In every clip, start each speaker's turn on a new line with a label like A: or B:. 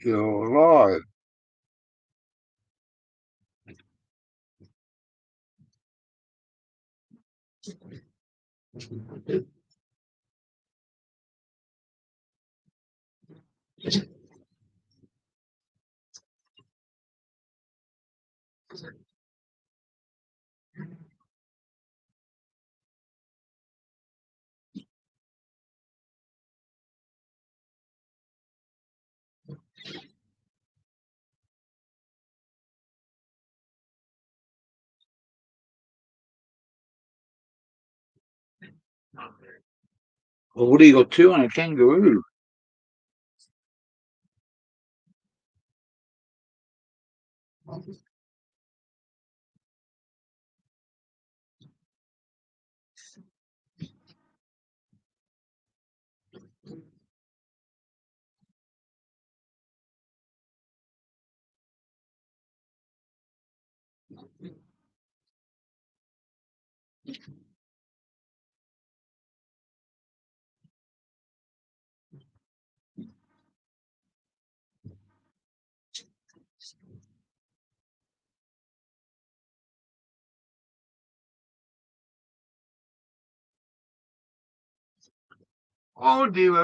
A: You're right. Well, what do you got two on a kangaroo? Oh dear,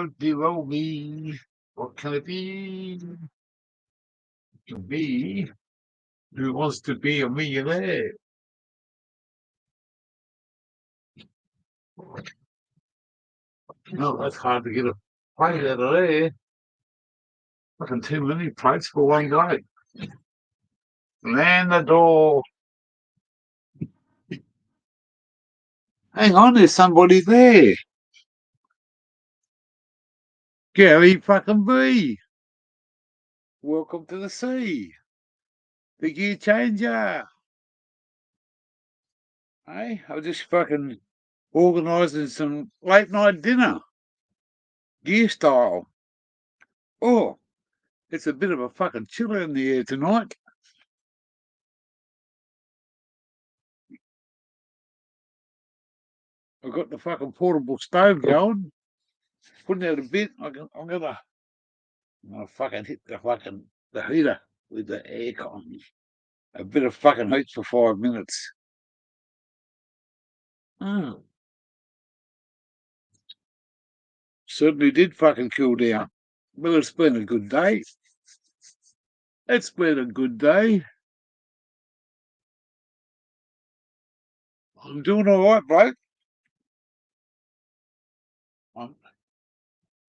A: oh me. What can it be? To be? Who wants to be a millionaire? No, that's hard to get a plate out of there. Fucking too many plates for one guy. Man the door. Hang on, there's somebody there. Gary fucking B. Welcome to the sea. The gear changer. Hey, I was just fucking organising some late night dinner. Gear style. Oh, it's a bit of a fucking chiller in the air tonight. I've got the fucking portable stove going. Putting out a bit. I'm gonna fucking hit the heater with the aircon. A bit of fucking heat for 5 minutes. Mm, certainly did fucking cool down. Well, it's been a good day. It's been a good day. I'm doing all right, bloke. I'm,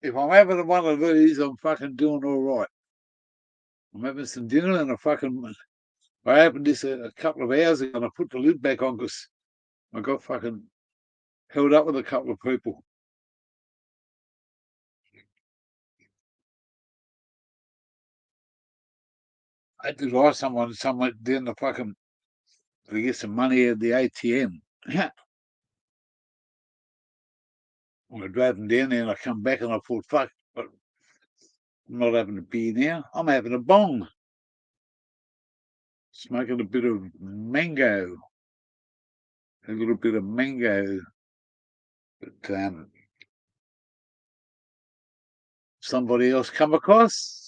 A: if I'm having one of these, I'm fucking doing all right. I'm having some dinner and I opened this a couple of hours ago and I put the lid back on because I got fucking held up with a couple of people. I had to drive someone down the fucking to get some money out of the ATM. I drove them down there and I come back and I thought, fuck, I'm not having a beer now. I'm having a bong. Smoking a bit of mango. A little bit of mango. But somebody else come across.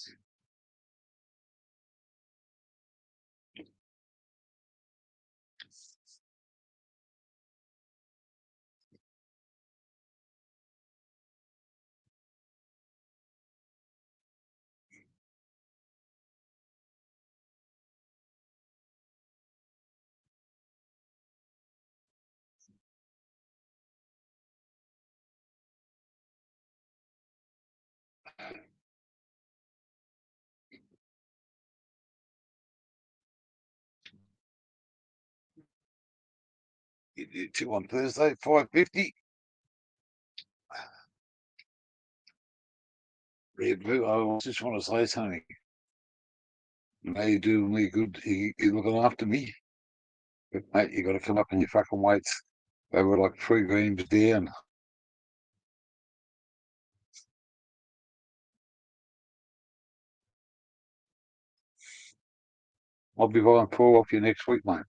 A: You did two on Thursday, 5:50. Red Blue, I just want to say something. Now you're doing me good. You're looking after me. But mate, you got to come up in your fucking weights. They were like 3 grams down. I'll be buying 4 off you next week, mate.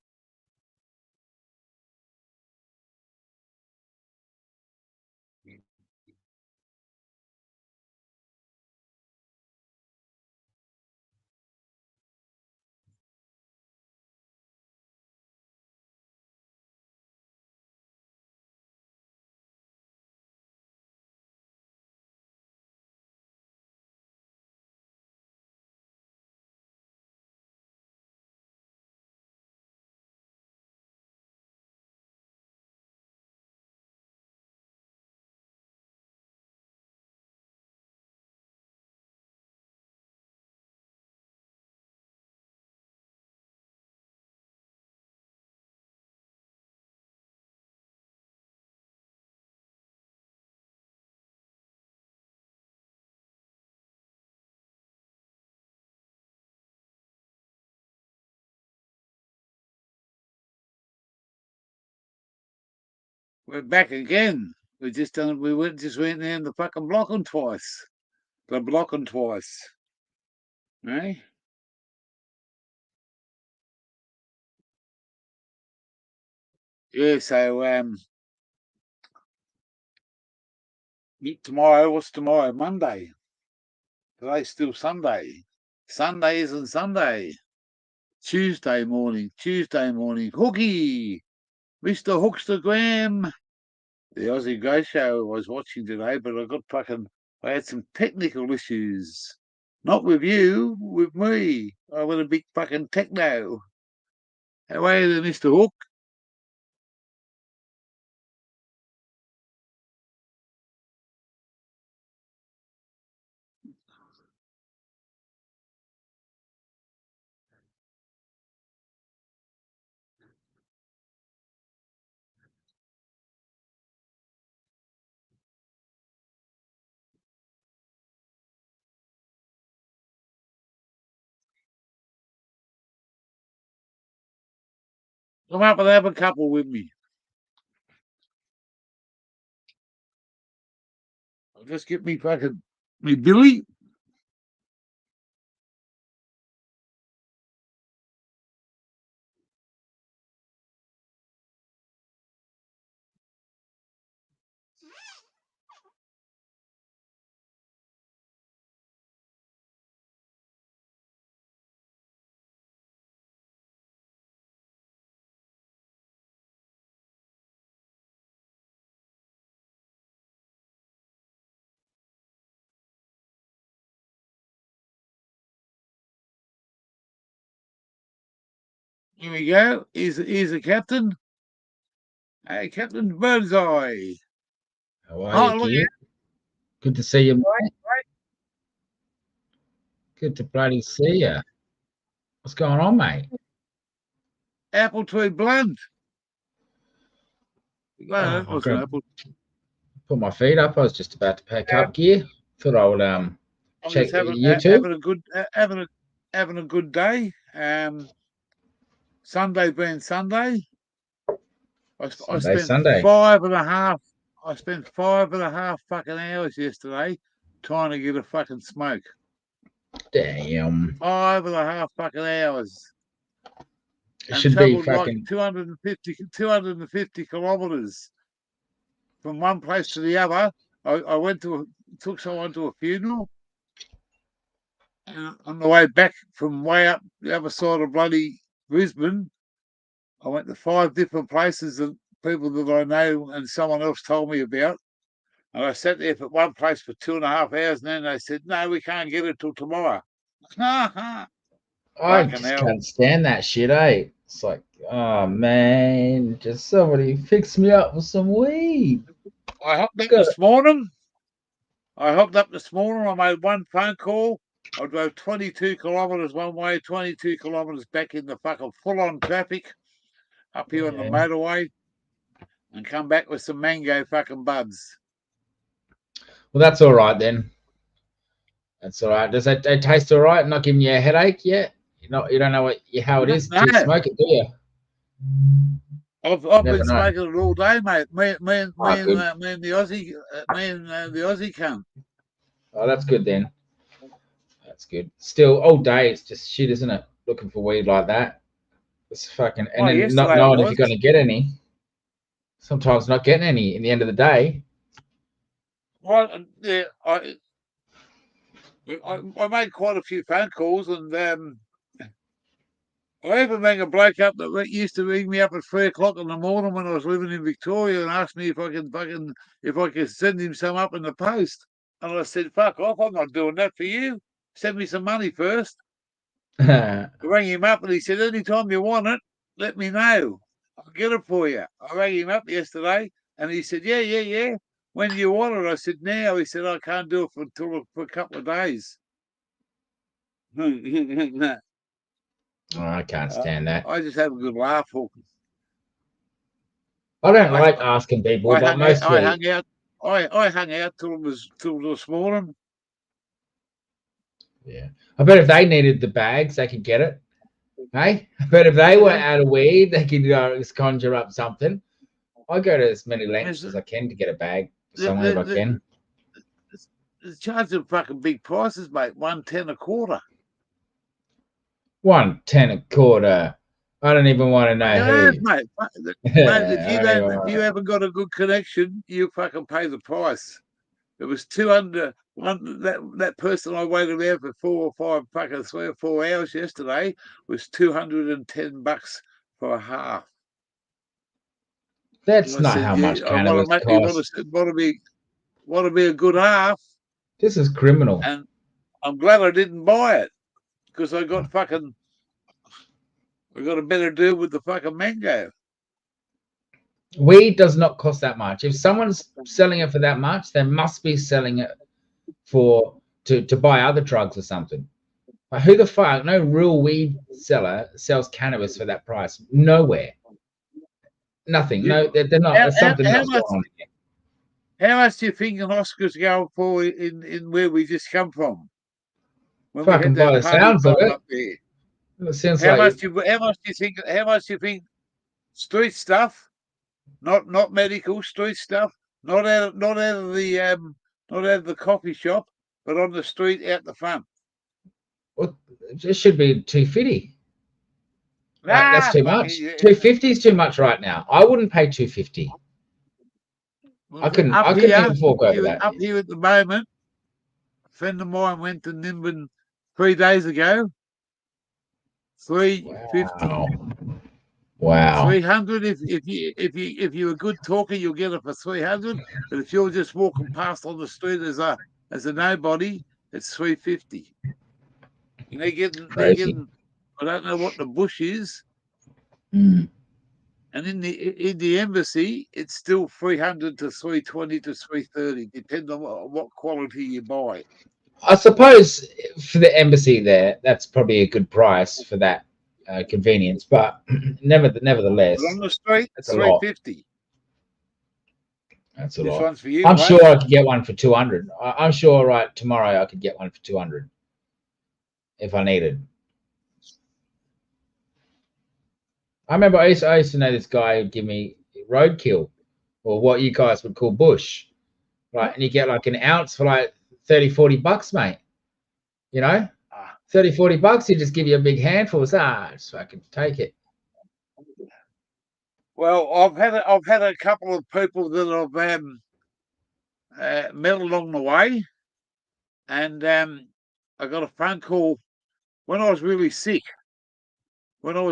A: we're back again. We just went there in the fucking blocking twice. The blocking twice. Eh? Yeah, so tomorrow, what's tomorrow? Monday. Today's still Sunday. Sunday isn't Sunday. Tuesday morning. Hooky! Mr. Hookstagram. The Aussie Ghost Show I was watching today, but I had some technical issues. Not with you, with me. I went a big fucking techno. How are you, Mr. Hook? Come up and have a couple with me. I'll just get me Billy. Here we go. Here's the captain. Hey, Captain Birdseye.
B: How are you, kid? Good to see you, mate. Good to bloody see you. What's going on, mate?
A: Apple tree blunt.
B: Put my feet up. I was just about to pack up gear. Thought I would check YouTube.
A: Having a good day. Sunday being Sunday. I spent
B: Sunday.
A: 5.5. I spent 5.5 fucking hours yesterday trying to get a fucking smoke.
B: Damn.
A: 5.5 fucking hours.
B: It should be fucking
A: like 250 kilometers from one place to the other. I took someone to a funeral, and on the way back from way up the other side of bloody Brisbane, I went to 5 different places that people that I know and someone else told me about. And I sat there for one place for 2.5 hours, and then they said, "No, we can't get it till tomorrow."
B: I just can't stand that shit, eh? It's like, oh man, just somebody fix me up with some weed.
A: I hopped up this morning. I made one phone call. I drove 22 kilometres one way, 22 kilometres back in the fucking full-on traffic up here on the motorway, and come back with some mango fucking buds.
B: Well, that's all right then. That's all right. Does that taste all right? Not giving you a headache yet? You don't know how it is to smoke it, do you?
A: I've been smoking it all day, mate. Me and the Aussie cunt.
B: Oh, that's good then. That's good. Still, all day it's just shit, isn't it? Looking for weed like that. It's fucking then not knowing if you're going to get any. Sometimes not getting any in the end of the day.
A: Well, yeah, I made quite a few phone calls, and I even rang a bloke up that used to ring me up at 3 o'clock in the morning when I was living in Victoria and asked me if I could send him some up in the post. And I said, "Fuck off! I'm not doing that for you. Send me some money first." I rang him up and he said, "Anytime you want it, let me know. I'll get it for you." I rang him up yesterday and he said, "Yeah. When do you want it?" I said, "Now." He said, "I can't do it for a couple of days."
B: Oh, I can't stand that.
A: I just have a good laugh.
B: I don't like asking people, but mostly
A: I hung out till this morning.
B: Yeah, I bet if they needed the bags, they could get it. Hey, I bet if they were out of weed, they could just conjure up something. I go to as many lengths as I can to get a bag somewhere if I can.
A: They're charging fucking big prices, mate. $1.10 a quarter.
B: $1.10 a quarter. I don't even want to know who.
A: Mate, if you haven't got a good connection, you fucking pay the price. It was 200. That person I waited there for 3 or 4 hours yesterday was $210 for a half.
B: That's not how much cannabis costs.
A: Want to be a good half.
B: This is criminal.
A: And I'm glad I didn't buy it because I got a better deal with the fucking mango.
B: Weed does not cost that much. If someone's selling it for that much, they must be selling it to buy other drugs or something. But who the fuck? No real weed seller sells cannabis for that price. Nowhere. Nothing. No, they're not. There's something else going on here.
A: How much do you think an Oscar's going for in where we just come from?
B: When fucking by the sounds of it.
A: Up there.
B: It sounds
A: how much do you think street stuff? Not medical, street stuff. Not out of the coffee shop, but on the street out the front.
B: Well, it should be $250. That's too much. $250 is too much right now. I wouldn't pay $250. I couldn't even fork over that.
A: Up here at the moment, a friend of mine went to Nimbin 3 days ago. $350.
B: Wow.
A: 300. If you're a good talker, you'll get it for 300. But if you're just walking past on the street as a nobody, it's 350. And they're getting I don't know what the bush is.
B: Mm.
A: And in the embassy, it's still 300 to 320 to 330, depending on what quality you buy.
B: I suppose for the embassy there, that's probably a good price for that convenience, but nevertheless,
A: but on the street, it's 350.
B: That's a lot. One's for you, I'm sure I could get one for 200. I'm sure right tomorrow I could get one for 200 if I needed. I remember I used to know this guy who'd give me roadkill, or what you guys would call bush, right? And you get like an ounce for like $30-40, mate. You know, $30-40. He just give you a big handful. So I can take it.
A: Well, I've had a couple of people that I've met along the way, and I got a phone call when I was really sick. And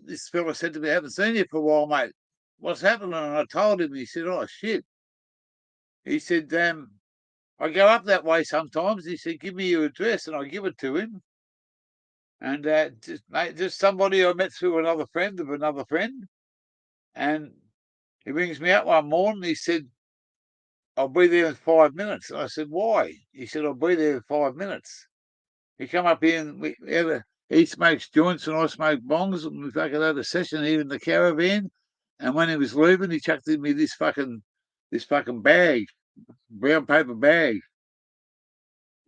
A: this fella said to me, I haven't seen you for a while, mate. What's happening? And I told him. He said, oh, shit. He said, I go up that way sometimes. He said, give me your address, and I give it to him. And just somebody I met through another friend of another friend. And he rings me up one morning. He said, I'll be there in 5 minutes. And I said, why? He said, I'll be there in 5 minutes. He come up here and he smokes joints and I smoke bongs, and we fucking had a session here in the caravan. And when he was leaving, he chucked in me this fucking bag, brown paper bag.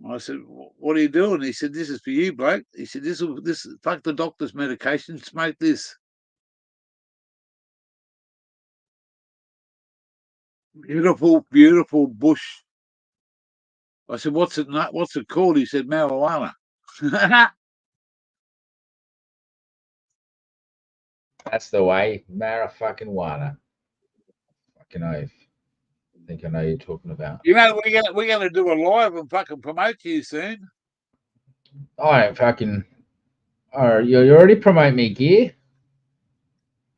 A: And I said, what are you doing? He said, this is for you, bloke. He said, this fuck the doctor's medication, smoke this. Beautiful, beautiful bush. I said, what's it called? He said, marijuana.
B: That's the way. Marijuana. Fucking oath. I think I know you're talking about.
A: You know, we're gonna do a live and fucking promote you soon.
B: I ain't fucking. Oh, you already promote me, gear.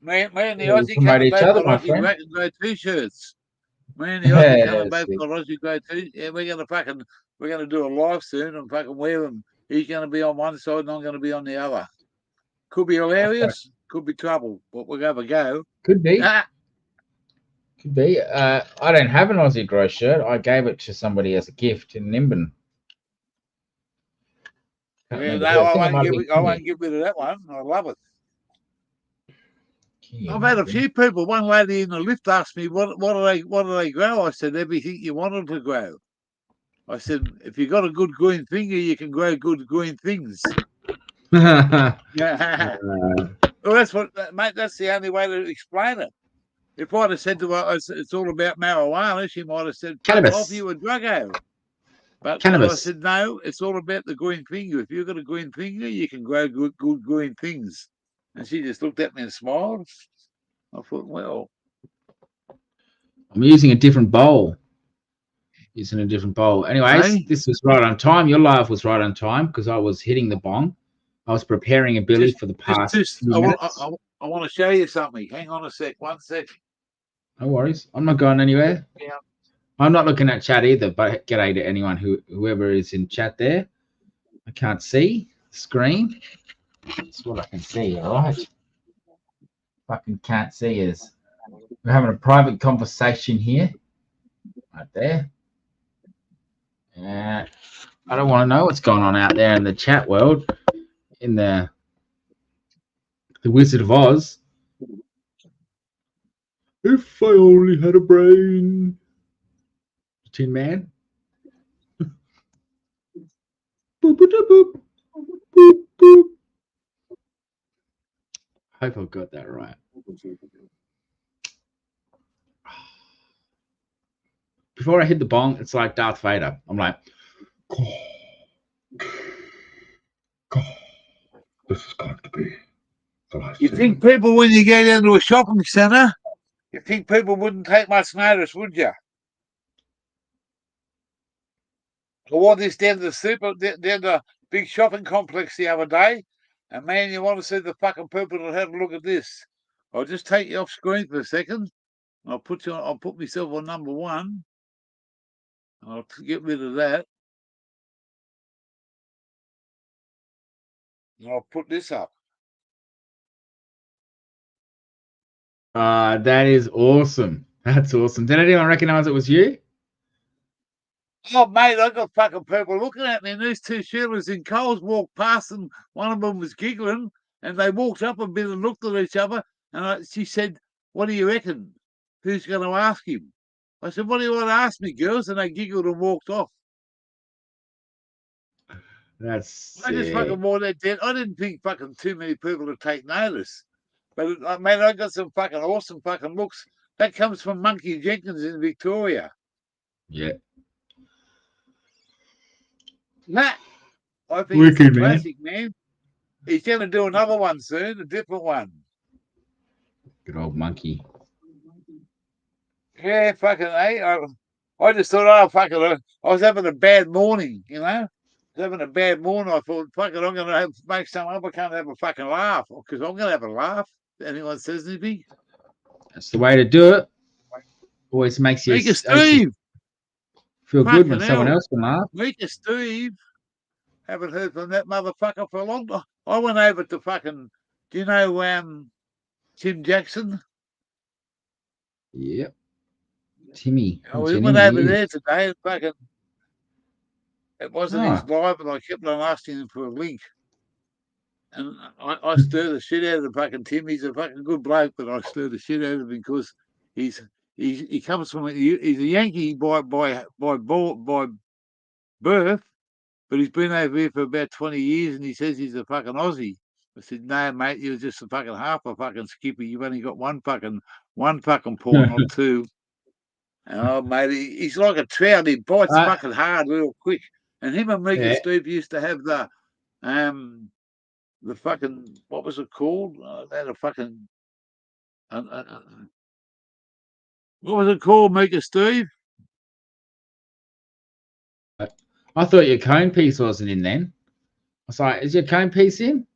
A: Me and the Aussie promote each other, my friend. Grey t-shirts. Me and the Aussie coming both got Aussie grey t-shirts. Yeah, we're gonna do a live soon and fucking wear them. He's gonna be on one side and I'm gonna be on the other. Could be hilarious, could be trouble, but we'll have a go.
B: Could be. Could be. I don't have an Aussie Grow shirt. I gave it to somebody as a gift in Nimbin.
A: Yeah, no, I won't give rid of that one. I love it. I've had a few people. One lady in the lift asked me, what do they grow? I said, everything you wanted to grow. I said, if you got a good green finger, you can grow good green things. Yeah. Well, that's what, mate. That's the only way to explain it. If I'd have said to her, it's all about marijuana, she might have said, "Fuck off, you a druggo." But I said, no, it's all about the green finger. If you've got a green finger, you can grow good green things. And she just looked at me and smiled. I thought, well,
B: I'm using a different bowl. Anyways, This was right on time. Your live was right on time because I was hitting the bong. I was preparing a billy for the past few minutes.
A: I want to show you something. Hang on a sec. 1 sec.
B: No worries. I'm not going anywhere. Yeah. I'm not looking at chat either, but g'day to anyone whoever is in chat there. I can't see the screen. That's what I can see, all right? Fucking can't see is. We're having a private conversation here. Right there. I don't want to know what's going on out there in the chat world, in the Wizard of Oz. If I only had a brain. Tin Man. Boop, boop, boop, boop, boop. Hope I've got that right. Before I hit the bong, it's like Darth Vader. I'm like, this is going to be the last.
A: You think people, when you go down to a shopping centre, you think people wouldn't take much notice, would you? I wore this down to the big shopping complex the other day, and man, you want to see the fucking people that had a look at this. I'll just take you off screen for a second. I'll put myself on number 1. I'll get rid of that. And I'll put this up.
B: That is awesome. That's awesome. Did anyone recognize it was you?
A: Oh, mate, I got fucking people looking at me, and these 2 Sheilas in Coles walked past, and one of them was giggling, and they walked up a bit and looked at each other, and she said, "What do you reckon? Who's going to ask him?" I said, "What do you want to ask me, girls?" And they giggled and walked off.
B: That's sick.
A: I just fucking wore that down. I didn't think fucking too many people would take notice. But, man, I got some fucking awesome fucking looks. That comes from Monkey Jenkins in Victoria.
B: Yeah.
A: Nah, I think it's a classic, man. He's going to do another one soon, a different one.
B: Good old Monkey.
A: Yeah, fucking, I just thought, oh, fucking, I was having a bad morning, you know? I was having a bad morning. I thought, fucking, I'm going to make something up. I can't have a fucking laugh, because I'm going to have a laugh if anyone says anything.
B: That's the way to do it. Always makes you
A: Steve.
B: Feel good when someone else can laugh.
A: Mika Steve. Haven't heard from that motherfucker for a long time. I went over to fucking, do you know Tim Jackson?
B: Yep. Timmy.
A: We went over there today and fucking, it wasn't his live, and I kept on asking him for a link. And I stir the shit out of the fucking Tim. He's a fucking good bloke, but I stir the shit out of him because he comes from he's a Yankee by birth, but he's been over here for about 20 years, and he says he's a fucking Aussie. I said, no, mate, you're just a fucking half a fucking skipper. You've only got one fucking paw, not 2. Oh, mate, he's like a trout. He bites fucking hard real quick. And him and Mika Steve used to have the fucking, what was it called? They had a fucking, what was it called, Mika Steve?
B: I thought your cone piece wasn't in then. I was like, is your cone piece in?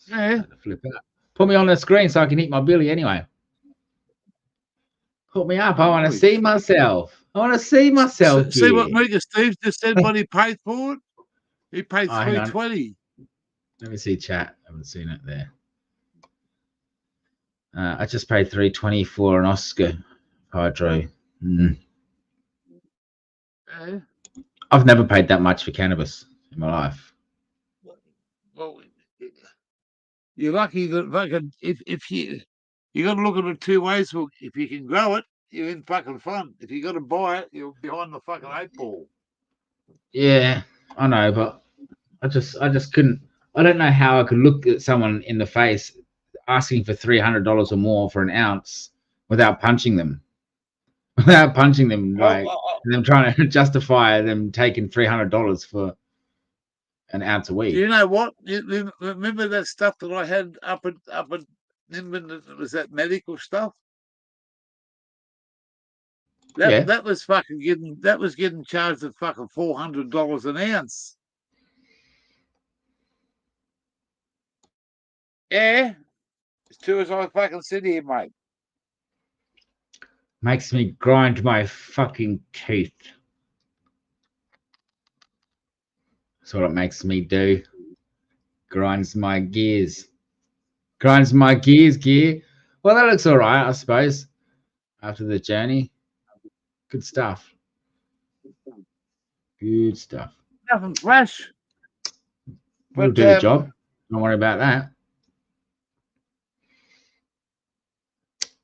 A: Yeah.
B: Flip out. Put me on the screen so I can eat my billy anyway. Put me up. I want to see myself. I want to see myself.
A: See what Mika Steve just said what he paid for it? He paid $3.20.
B: Let me see chat. I haven't seen it there. I just paid $3.20 for an Oscar Hydro. I've never paid that much for cannabis in my life.
A: Well, you're lucky that fucking if you got to look at it 2 ways. Well, if you can grow it, you're in fucking fun. If you got to buy it, you're behind the fucking 8 ball.
B: Yeah, I know, but I just couldn't. I don't know how I could look at someone in the face asking for $300 or more for an ounce without punching them, like and them trying to justify them taking $300 for an ounce of weed.
A: Do you know what? You remember that stuff that I had up at Nimbin? Was that medical stuff? That was fucking getting charged at fucking $400 an ounce. Yeah, as true as I fucking sit here, mate.
B: Makes me grind my fucking teeth. That's what it makes me do. Grinds my gears. Grinds my gears, gear. Well, that looks all right, I suppose. After the journey. Good stuff. Good stuff.
A: Nothing fresh.
B: We'll do the job. Don't worry about that.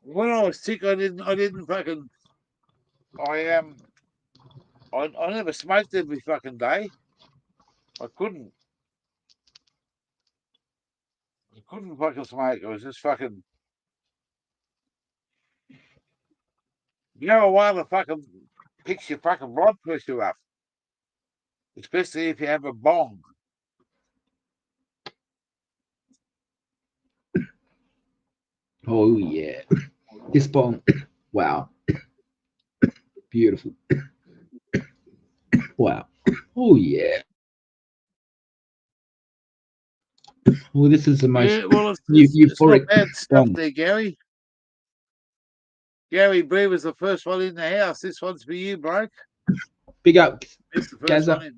A: When I was sick, I didn't fucking. I never smoked every fucking day. I couldn't fucking smoke. It was just fucking. You know, a while the fucking picks your fucking blood pressure up, especially if you have a bong.
B: Oh yeah, this bong. Wow, beautiful. Wow. Oh yeah. Well, this is the most
A: euphoric bad stuff there, Gary. Gary Bree was the first one in the house. This one's for you, bloke.
B: Big up.
A: It's the first one in.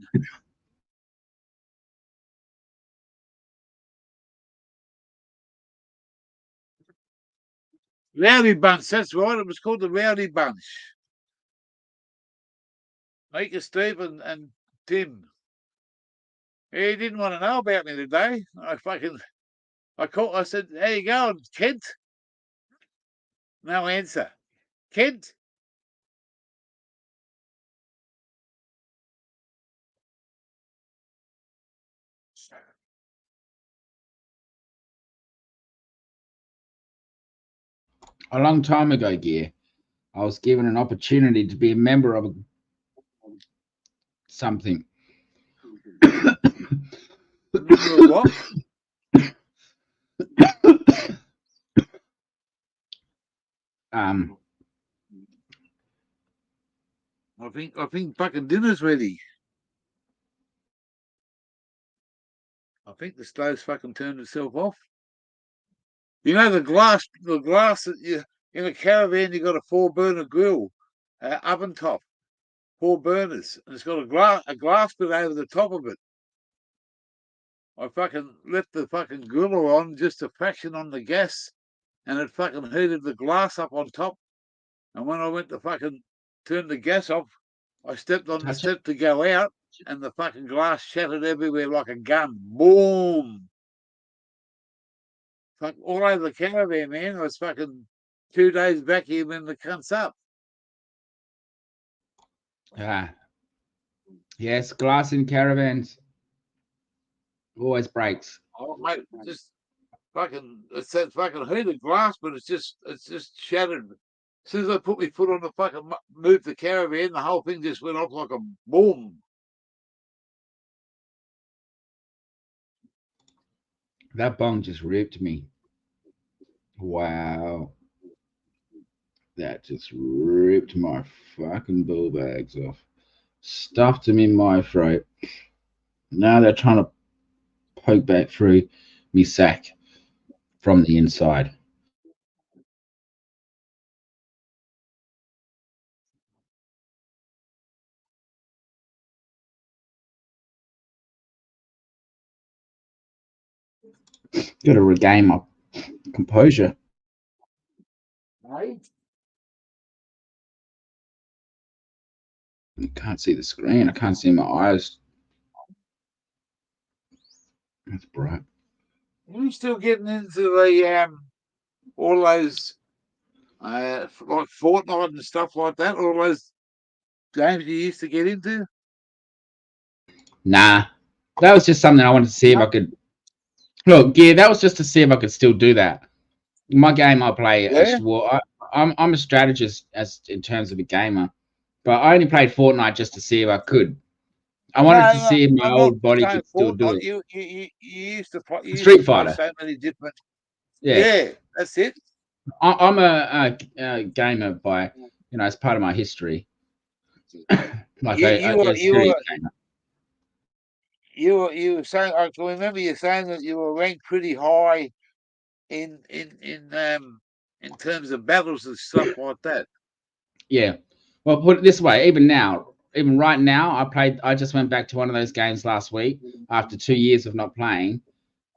A: Rowdy Bunch, that's right. It was called the Rowdy Bunch. Mika, Steve, and Tim. He didn't want to know about me today. I said, how you going, Kent? No answer. Kent?
B: A long time ago, Gear, I was given an opportunity to be a member of something.
A: What? I think fucking dinner's ready. I think the stove's fucking turned itself off. You know the glass that you in a caravan, you got a 4-burner grill, oven top, 4 burners, and it's got a glass bit over the top of it. I fucking left the fucking griller on just a fraction on the gas, and it fucking heated the glass up on top. And when I went to fucking turn the gas off, I stepped on the step to go out, and the fucking glass shattered everywhere like a gun. Boom! Fuck, all over the caravan, man. I was fucking 2 days back here when the cunt's up.
B: Yes, glass in caravans always breaks.
A: Oh, mate, just fucking, it's that fucking heated glass, but it's just shattered. As soon as I put my foot on the fucking, moved the caravan, the whole thing just went off like a boom.
B: That bong just ripped me. Wow. That just ripped my fucking ball bags off. Stuffed them in my throat. Now they're trying to poke back through me sack from the inside. Got to regain my composure.
A: Right?
B: I can't see the screen. I can't see my eyes. That's bright.
A: Are you still getting into the all those like Fortnite and stuff like that? All those games you used to get into?
B: Nah, That was just something I wanted to see if I could. Look, yeah, that was just to see if I could still do that. My game I play, well, I'm a strategist as in terms of a gamer, but I only played Fortnite just to see if I could. I wanted to see if my old body could still do it.
A: You used to play. You used
B: Street
A: to play
B: Fighter.
A: so many different.
B: Yeah,
A: That's it.
B: I'm a gamer by, as part of my history. Like
A: You were
B: a serious gamer.
A: you were saying. I can remember you saying that you were ranked pretty high in terms of battles and stuff like that.
B: Yeah. Well, put it this way, even right now, I just went back to one of those games last week after 2 years of not playing,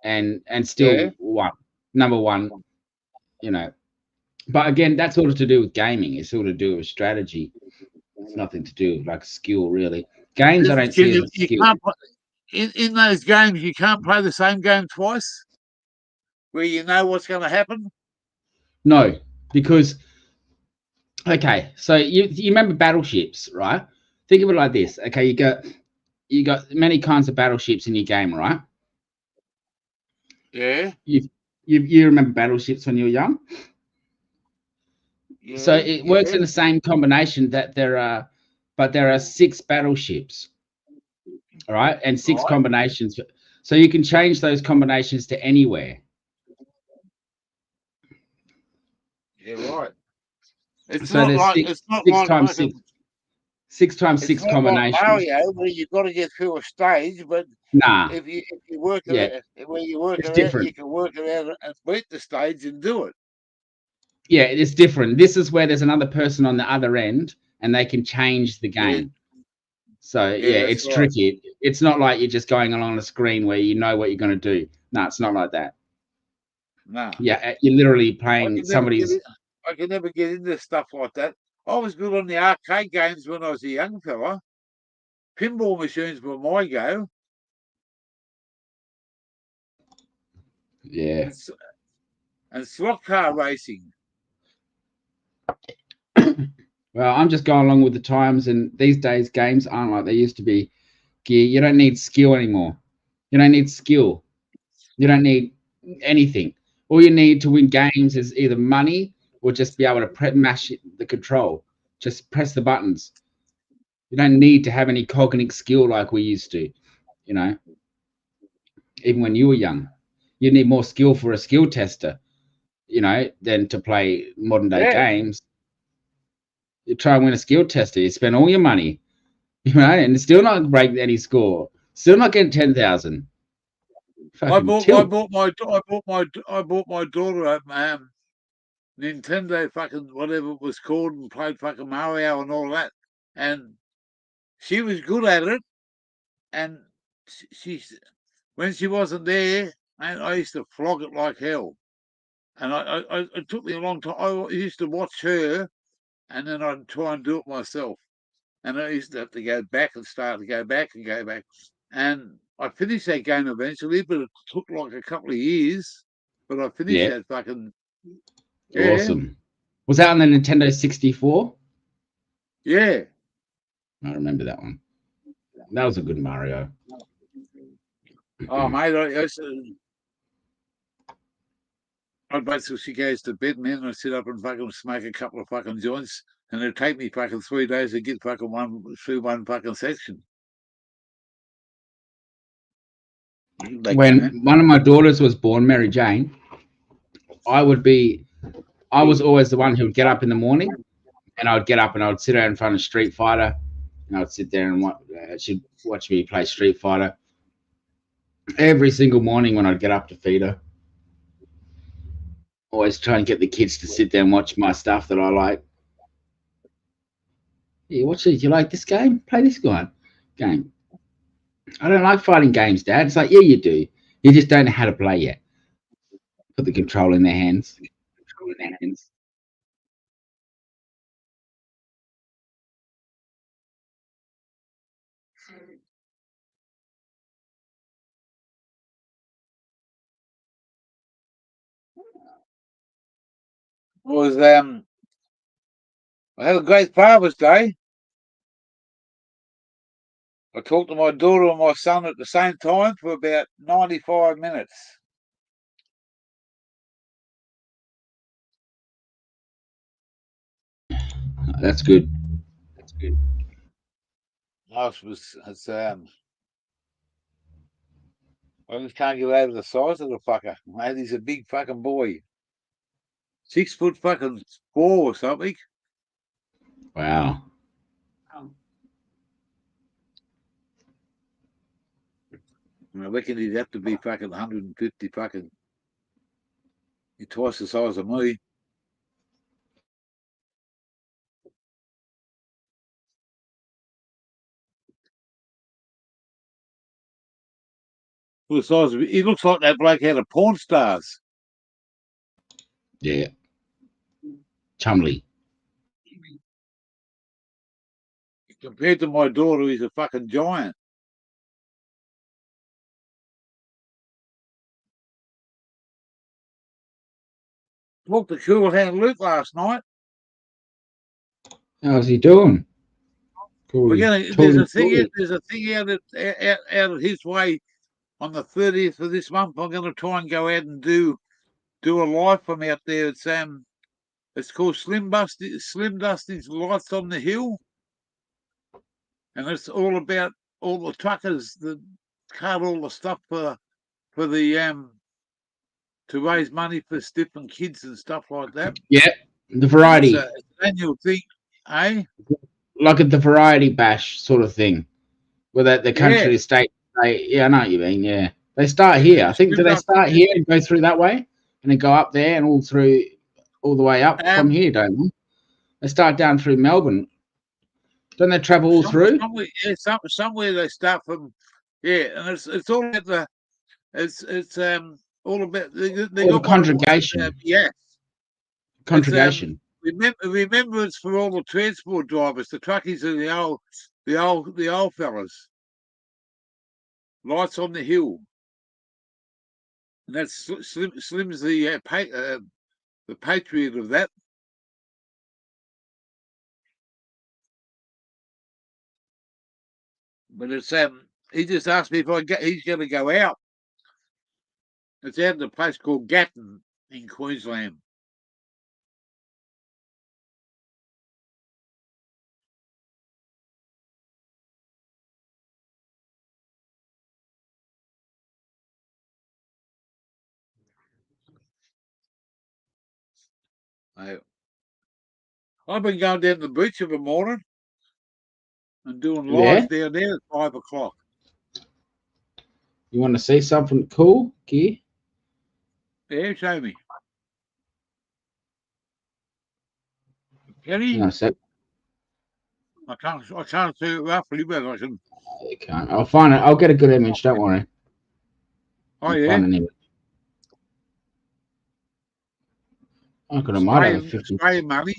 B: and still won. Number one, But again, that's all to do with gaming. It's all to do with strategy. It's nothing to do with like skill, really. Games I don't see as a skill.
A: In those games, you can't play the same game twice, where you know what's going to happen.
B: No, because okay, so you remember battleships, right? Think of it like this. Okay, you got many kinds of battleships in your game, right?
A: Yeah.
B: You remember battleships when you were young? Yeah, so it works in the same combination that there are 6 battleships, all right, and 6 combinations. So you can change those combinations to anywhere.
A: Yeah, right. It's
B: so
A: not
B: there's
A: like
B: 6 times 6. 6 times 6 combinations.
A: Like Mario, where you've got to get through a stage, but if you work it out, where you work it out, you can work it out and beat the stage and do it.
B: Yeah, it's different. This is where there's another person on the other end, and they can change the game. So it's tricky. It's not like you're just going along the screen where you know what you're going to do. No, it's not like that.
A: No.
B: Yeah, you're literally playing somebody's.
A: I can never get into stuff like that. I was good on the arcade games when I was a young fella. Pinball machines were my go.
B: Yeah.
A: And slot car racing.
B: Well, I'm just going along with the times, and these days games aren't like they used to be. You don't need skill anymore. You don't need skill. You don't need anything. All you need to win games is either money or just be able to mash the control. Just press the buttons. You don't need to have any cognitive skill like we used to, even when you were young. You need more skill for a skill tester, than to play modern day games. You try and win a skill tester, you spend all your money, and still not break any score. Still not getting 10,000.
A: I bought my daughter a Nintendo fucking whatever it was called, and played fucking Mario and all that, and she was good at it. And when she wasn't there, man, I used to flog it like hell. And it took me a long time. I used to watch her, and then I'd try and do it myself. And I used to have to go back and start to go back and go back. And I finished that game eventually, but it took like a couple of years. But I finished that fucking.
B: Yeah. Awesome. Was that on the Nintendo 64?
A: Yeah.
B: I remember that one. That was a good Mario.
A: Oh, mate, I'd wait till she goes to bed, man, and I'd sit up and fucking smoke a couple of fucking joints, and it'd take me fucking 3 days to get fucking through one fucking section.
B: When one of my daughters was born, Mary Jane, I was always the one who would get up in the morning, and I would get up and I would sit there in front of Street Fighter, and I would sit there and she'd watch me play Street Fighter every single morning when I'd get up to feed her. Always try and get the kids to sit there and watch my stuff that I like. Yeah, watch it. You like this game? Play this game. I don't like fighting games, Dad. It's like, yeah, you do. You just don't know how to play yet. Put the control in their hands.
A: I had a great Father's Day. I talked to my daughter and my son at the same time for about 95 minutes.
B: That's good.
A: That's good. I just can't get over the size of the fucker. Mate, he's a big fucking boy. 6 foot fucking 4 or something.
B: Wow.
A: I reckon he'd have to be fucking 150 fucking. He's twice the size of me. The size of he looks like that bloke out of Porn Stars.
B: Yeah. Chumley.
A: Compared to my daughter, he's a fucking giant. Talked to Cool Hand Luke last night.
B: How's he doing?
A: We're gonna, there's a thing out of his way on the 30th of this month. I'm going to try and go out and do a live from out there. It's called Slim Dusty's Lights on the Hill, and it's all about all the truckers that cart all the stuff for the to raise money for different kids and stuff like that.
B: Yeah, the variety.
A: It's an annual thing, eh?
B: Like at the variety bash sort of thing, where the country estate. Yeah, I know what you mean. Yeah, they start here. I think do they start here and go through that way, and then go up there and all the way up from here, don't they? They start down through Melbourne. Don't they travel all through?
A: Somewhere they start from. Yeah, and it's all about the. It's all about the
B: congregation.
A: Yes,
B: congregation.
A: Remembrance for all the transport drivers, the truckies, and the old fellas. Lights on the Hill, and that's Slim's the patriot of that. But it's he just asked me if he's going to go out. It's out in a place called Gatton in Queensland. I've been going down to the beach every morning and doing lives down there at 5 o'clock.
B: You want to see something cool, Gear?
A: Yeah, show me. Kenny?
B: No,
A: I can't see it roughly, but I can.
B: You can't. I'll find it. I'll get a good image. Don't worry.
A: Yeah.
B: Find an image. I could have might have 50.
A: Australian money.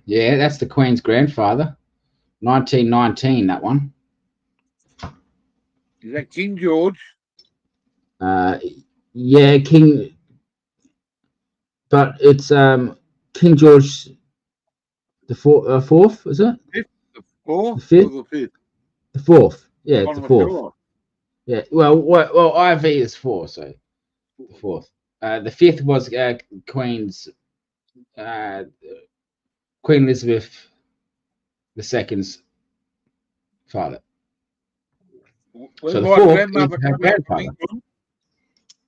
B: Yeah, that's the Queen's grandfather. 1919, that one.
A: Is that King George?
B: Yeah, King. But it's King George the fourth, is it?
A: The fourth?
B: The fifth?
A: Or the fifth?
B: The fourth. Yeah, it's the fourth. Yeah. Well, IV is 4, so the fourth. The fifth was Queen's Queen Elizabeth II's father. So the fourth is her grandfather.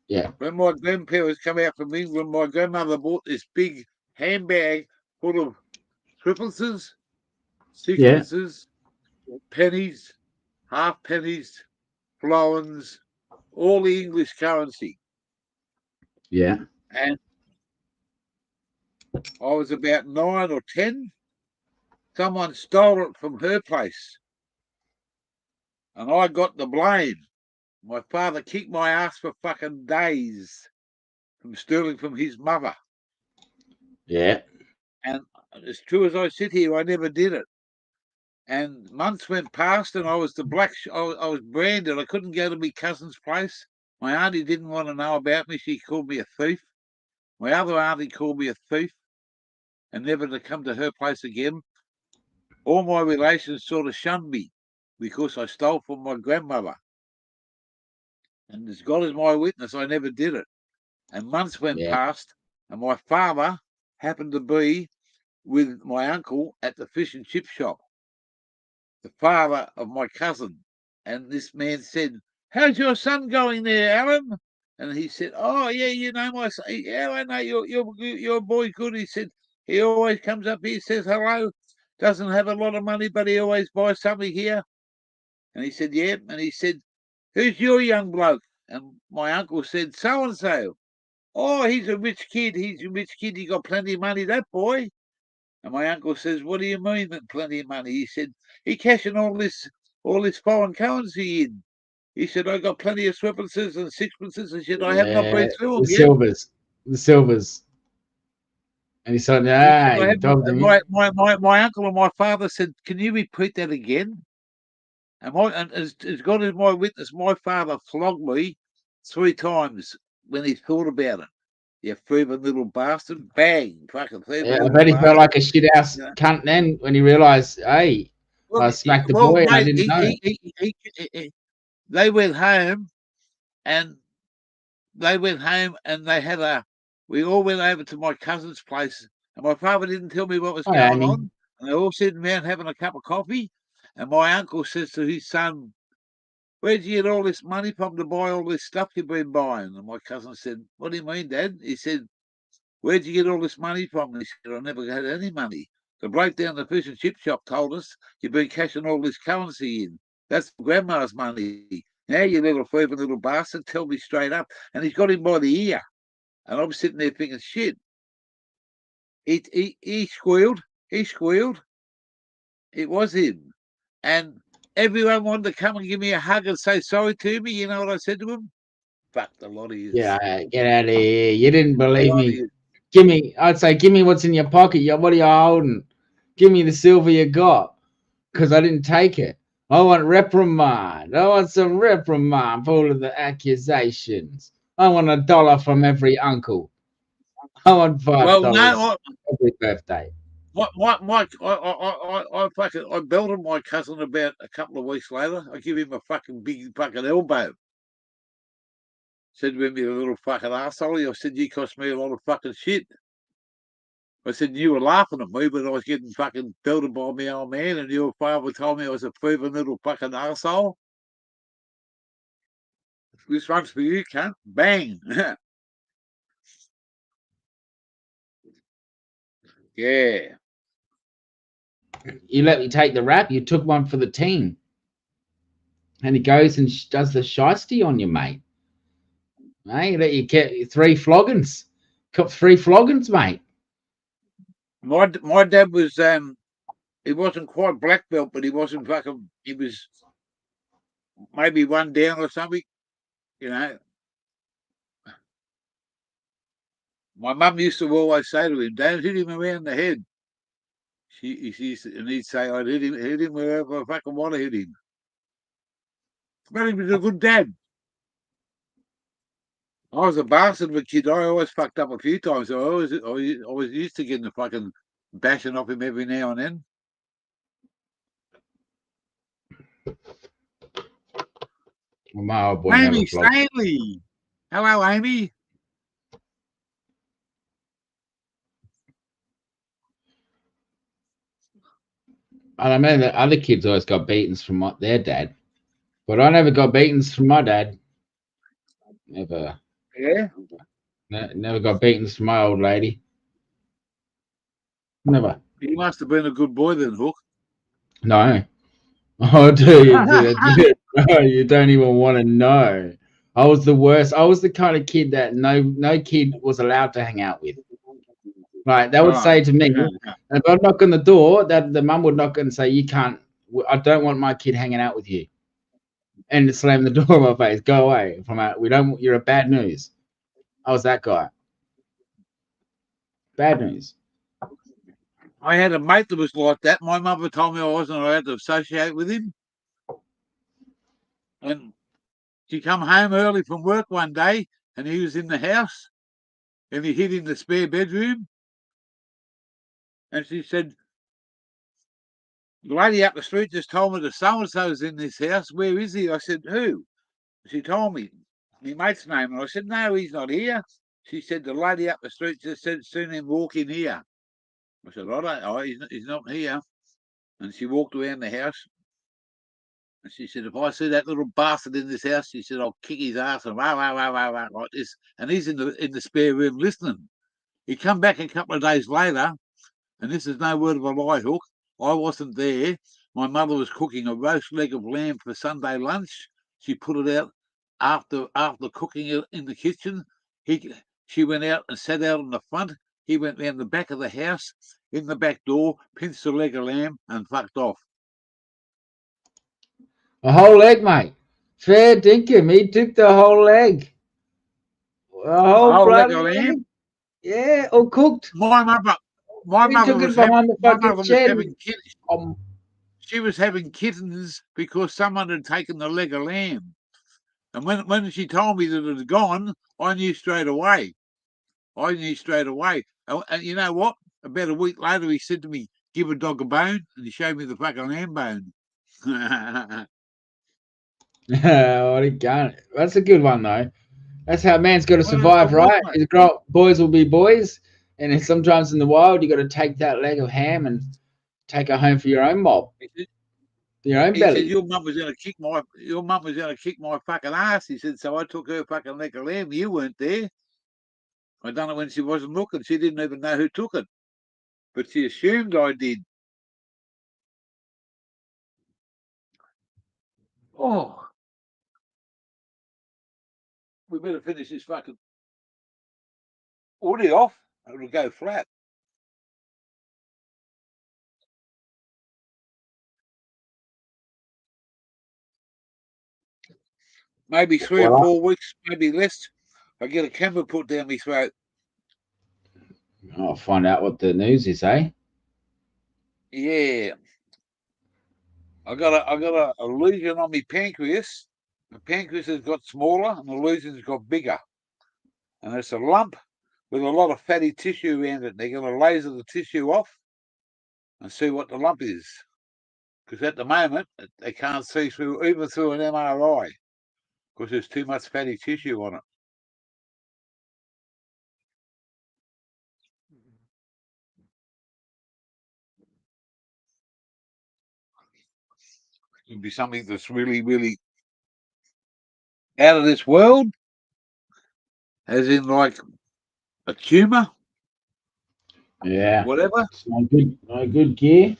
B: Yeah.
A: When my grandparents come out from England, my grandmother bought this big handbag full of tripleses, sixpences, pennies, half pennies, florins, all the English currency.
B: Yeah.
A: And I was about 9 or 10. Someone stole it from her place. And I got the blame. My father kicked my ass for fucking days from stealing from his mother.
B: Yeah.
A: And as true as I sit here, I never did it. And months went past, and I was I was branded. I couldn't go to my cousin's place. My auntie didn't want to know about me. She called me a thief. My other auntie called me a thief, and never to come to her place again. All my relations sort of shunned me. because I stole from my grandmother. And as God is my witness, I never did it. And months went past, and my father happened to be with my uncle at the fish and chip shop, the father of my cousin. And this man said, "How's your son going there, Alan?" And he said, "Oh, yeah, you know my son. Yeah, I know your boy good." He said, "He always comes up here, says hello, doesn't have a lot of money, but he always buys something here." And he said, "Yeah." And he said, "Who's your young bloke?" And my uncle said, "So-and-so." "Oh, he's a rich kid. He's a rich kid. He got plenty of money, that boy." And my uncle says, "What do you mean that plenty of money?" He said, "He cashing all this foreign currency in." He said, "I got plenty of twoppences and sixpences." And said, "I have not been through them yet."
B: The silvers. And he said,
A: He told me. My uncle and my father said, "Can you repeat that again?" And as God is my witness, my father flogged me 3 times when he thought about it. You thieving little bastard. Bang. Fucking thieving
B: I
A: little
B: bet he
A: bastard.
B: felt like a shithouse cunt then when he realised, hey, I smacked the boy and I didn't know.
A: They went home and they had we all went over to my cousin's place, and my father didn't tell me what was going on. And they all sitting around having a cup of coffee. And my uncle says to his son, "Where'd you get all this money from to buy all this stuff you've been buying?" And my cousin said, "What do you mean, Dad?" He said, "Where'd you get all this money from?" He said, "I never had any money. The bloke down the fish and chip shop told us you've been cashing all this currency in. That's Grandma's money. Now, you little thieving little bastard, tell me straight up." And he's got him by the ear. And I'm sitting there thinking, shit. He squealed. He squealed. It was him. And everyone wanted to come and give me a hug and say sorry to me. You know what I said to him? Fuck the lot of you.
B: Yeah, get out of here. You didn't believe me. I'd say, give me what's in your pocket. What are you holding? Give me the silver you got. Because I didn't take it. I want reprimand. I want some reprimand for all of the accusations. I want $1 from every uncle. I want $5 every birthday.
A: I belted my cousin about a couple of weeks later. I give him a fucking big fucking elbow. Said to him, "You little fucking arsehole." I said, "You cost me a lot of fucking shit." I said, "You were laughing at me, but I was getting fucking belted by my old man, and your father told me I was a thieving little fucking arsehole. This one's for you, cunt." Bang. Yeah.
B: You let me take the rap. You took one for the team. And he goes and does the shiesty on you, mate. Hey, let you get 3 floggings. Got 3 floggings, mate.
A: My dad was he wasn't quite black belt, but he wasn't fucking. He was maybe 1 down or something. You know. My mum used to always say to him, "Don't hit him around the head." And he'd say, "I'd hit him wherever I fucking want to hit him." But he was a good dad. I was a bastard of a kid. I always fucked up a few times. So I was used to getting the fucking bashing off him every now and then.
B: Well, my old boy
A: Amy Stanley. Hello, Amy.
B: And I know that other kids always got beatings from their dad, but I never got beatings from my dad. Never.
A: Yeah.
B: Never got beatings from my old lady. Never.
A: You must have been a good boy then, Hook.
B: No. Oh, dude, you don't even want to know. I was the worst. I was the kind of kid that no kid was allowed to hang out with. Right, they would say to me, if I knock on the door, that the mum would knock and say, "You can't. I don't want my kid hanging out with you," and slam the door in my face. Go away from out. We don't. You're a bad news. I was that guy. Bad news.
A: I had a mate that was like that. My mother told me I wasn't allowed to associate with him. And she come home early from work one day, and he was in the house, and he hid in the spare bedroom. And she said, The lady up the street just told me that so-and-so's in this house. Where is he? I said, who? She told me, my mate's name. And I said, no, he's not here. She said, the lady up the street just said, seen him walk in here. I said, I don't know, he's not here. And she walked around the house. And she said, if I see that little bastard in this house, she said, I'll kick his ass and rah, rah, rah, rah, rah, like this. And he's in the spare room listening. He come back a couple of days later, and this is no word of a lie, Hook. I wasn't there. My mother was cooking a roast leg of lamb for Sunday lunch. She put it out after cooking it in the kitchen. She went out and sat out in the front. He went round the back of the house, in the back door, pinched the leg of lamb and fucked off.
B: A whole leg, mate. Fair dinkum. He took the whole leg. A whole bloody leg of lamb. Yeah, all cooked.
A: My mother was having kittens. She was having kittens because someone had taken the leg of lamb. And when she told me that it had gone, I knew straight away. And you know what? About a week later, he said to me, give a dog a bone. And he showed me the fucking lamb bone.
B: What a gun. That's a good one, though. That's how man's got to survive, right? Boys will be boys. And then sometimes in the wild, you got to take that leg of ham and take it home for your own mob. Your own belly.
A: Said, your mum was going to kick my fucking ass. He said, so I took her fucking leg of lamb. You weren't there. I done it when she wasn't looking. She didn't even know who took it. But she assumed I did. Oh. We better finish this fucking audio off. It'll go flat. Maybe 3 or 4 weeks, maybe less. I get a camera put down my throat.
B: I'll find out what the news is, eh?
A: Yeah. I got a lesion on my pancreas. The pancreas has got smaller and the lesion's got bigger. And it's a lump with a lot of fatty tissue around it. They're going to laser the tissue off and see what the lump is. Because at the moment, they can't see through, even through an MRI, because there's too much fatty tissue on it. It'd be something that's really, really out of this world, as in like a tumor.
B: Yeah.
A: Whatever.
B: It's no good gear.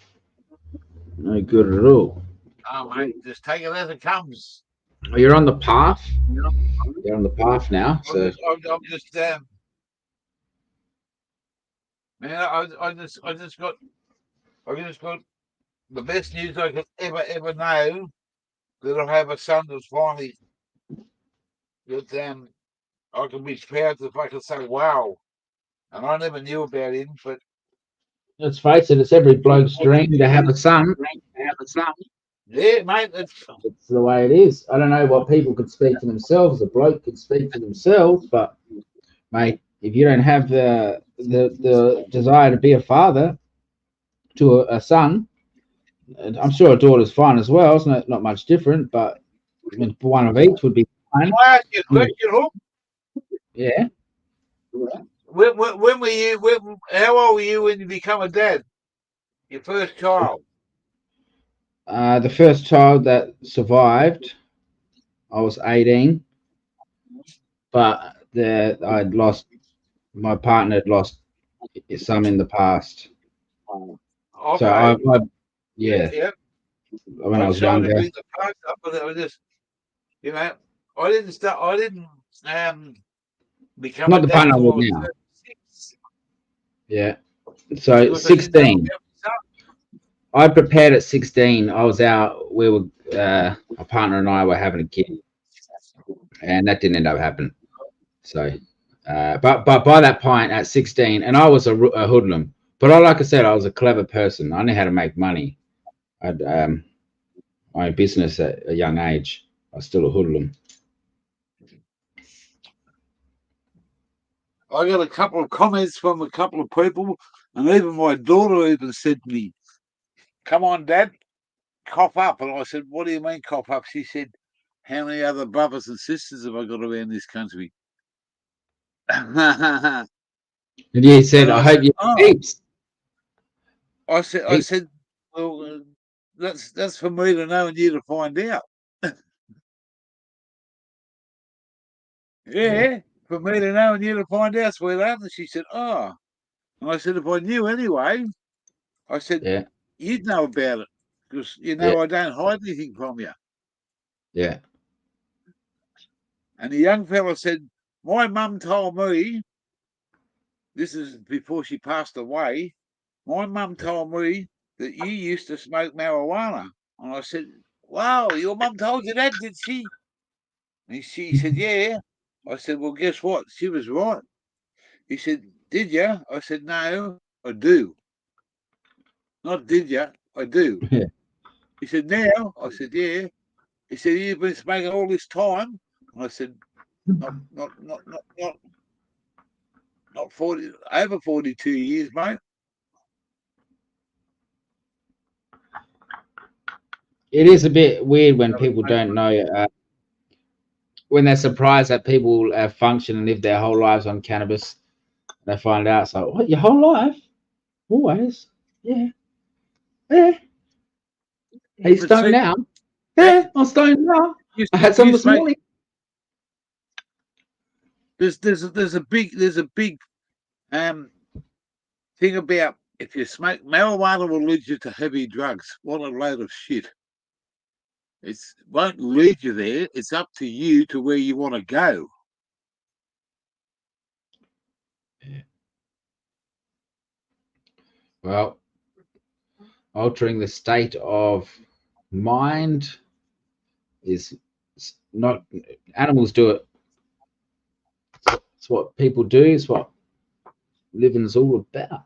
B: No good at all.
A: Oh, mate, just take it as it comes.
B: Well, you're on the path. You're on the path now. So
A: I'm just man, I just got the best news I could ever know, that I have a son that's finally that I can be proud to fucking say wow. And I never knew about him, but
B: let's face it, it's every bloke's dream to have a son.
A: Yeah, mate,
B: it's the way it is. I don't know what people could speak for themselves. A bloke could speak for themselves, but mate, if you don't have the desire to be a father to a son, I'm sure a daughter's fine as well. It's not much different, but I mean, one of each would be fine.
A: Can I ask you a question, Hook?
B: Yeah.
A: When were you? How old were you when you become a dad? Your first child.
B: The first child that survived, I was 18, but I'd lost. My partner had lost some in the past.
A: Okay.
B: So yeah. When I was younger.
A: But it was just, you know, I didn't become
B: not the partner I'm with now. Yeah. So 16. I prepared at 16. I was out. We were my partner and I were having a kid, and that didn't end up happening. So, but by that point at 16, and I was a hoodlum. But like I said, I was a clever person. I knew how to make money. I'd my own business at a young age. I was still a hoodlum.
A: I got a couple of comments from a couple of people, and even my daughter even said to me, come on, Dad, cough up. And I said, what do you mean cough up? She said, how many other brothers and sisters have I got around this country?
B: And you said, I hope you have heaps.
A: I said, well, that's for me to know and you to find out. Yeah, for me to know and you to find out, sweetheart. And she said, oh. And I said, if I knew anyway, I said, you'd know about it because, I don't hide anything from you.
B: Yeah.
A: And the young fella said, my mum told me, this is before she passed away, my mum told me that you used to smoke marijuana. And I said, wow, your mum told you that, did she? And she said, yeah. I said, well, guess what? She was right. He said, did you? I said, no, I do. Not did you? I do.
B: Yeah.
A: He said, now? I said, yeah. He said, you've been smoking all this time? And I said, not 40, over 42 years, mate.
B: It is a bit weird when people don't know, when they're surprised that people function and live their whole lives on cannabis. They find out, so what, your whole life? Always? Yeah. Yeah. Are you stoned now? Yeah, I'm stoned now. I had some this morning.
A: There's a big thing about if you smoke marijuana will lead you to heavy drugs. What a load of shit. It won't lead you there. It's up to you to where you want to go.
B: Yeah. Well, altering the state of mind is not, animals do it. It's what people do. It's what living's all about.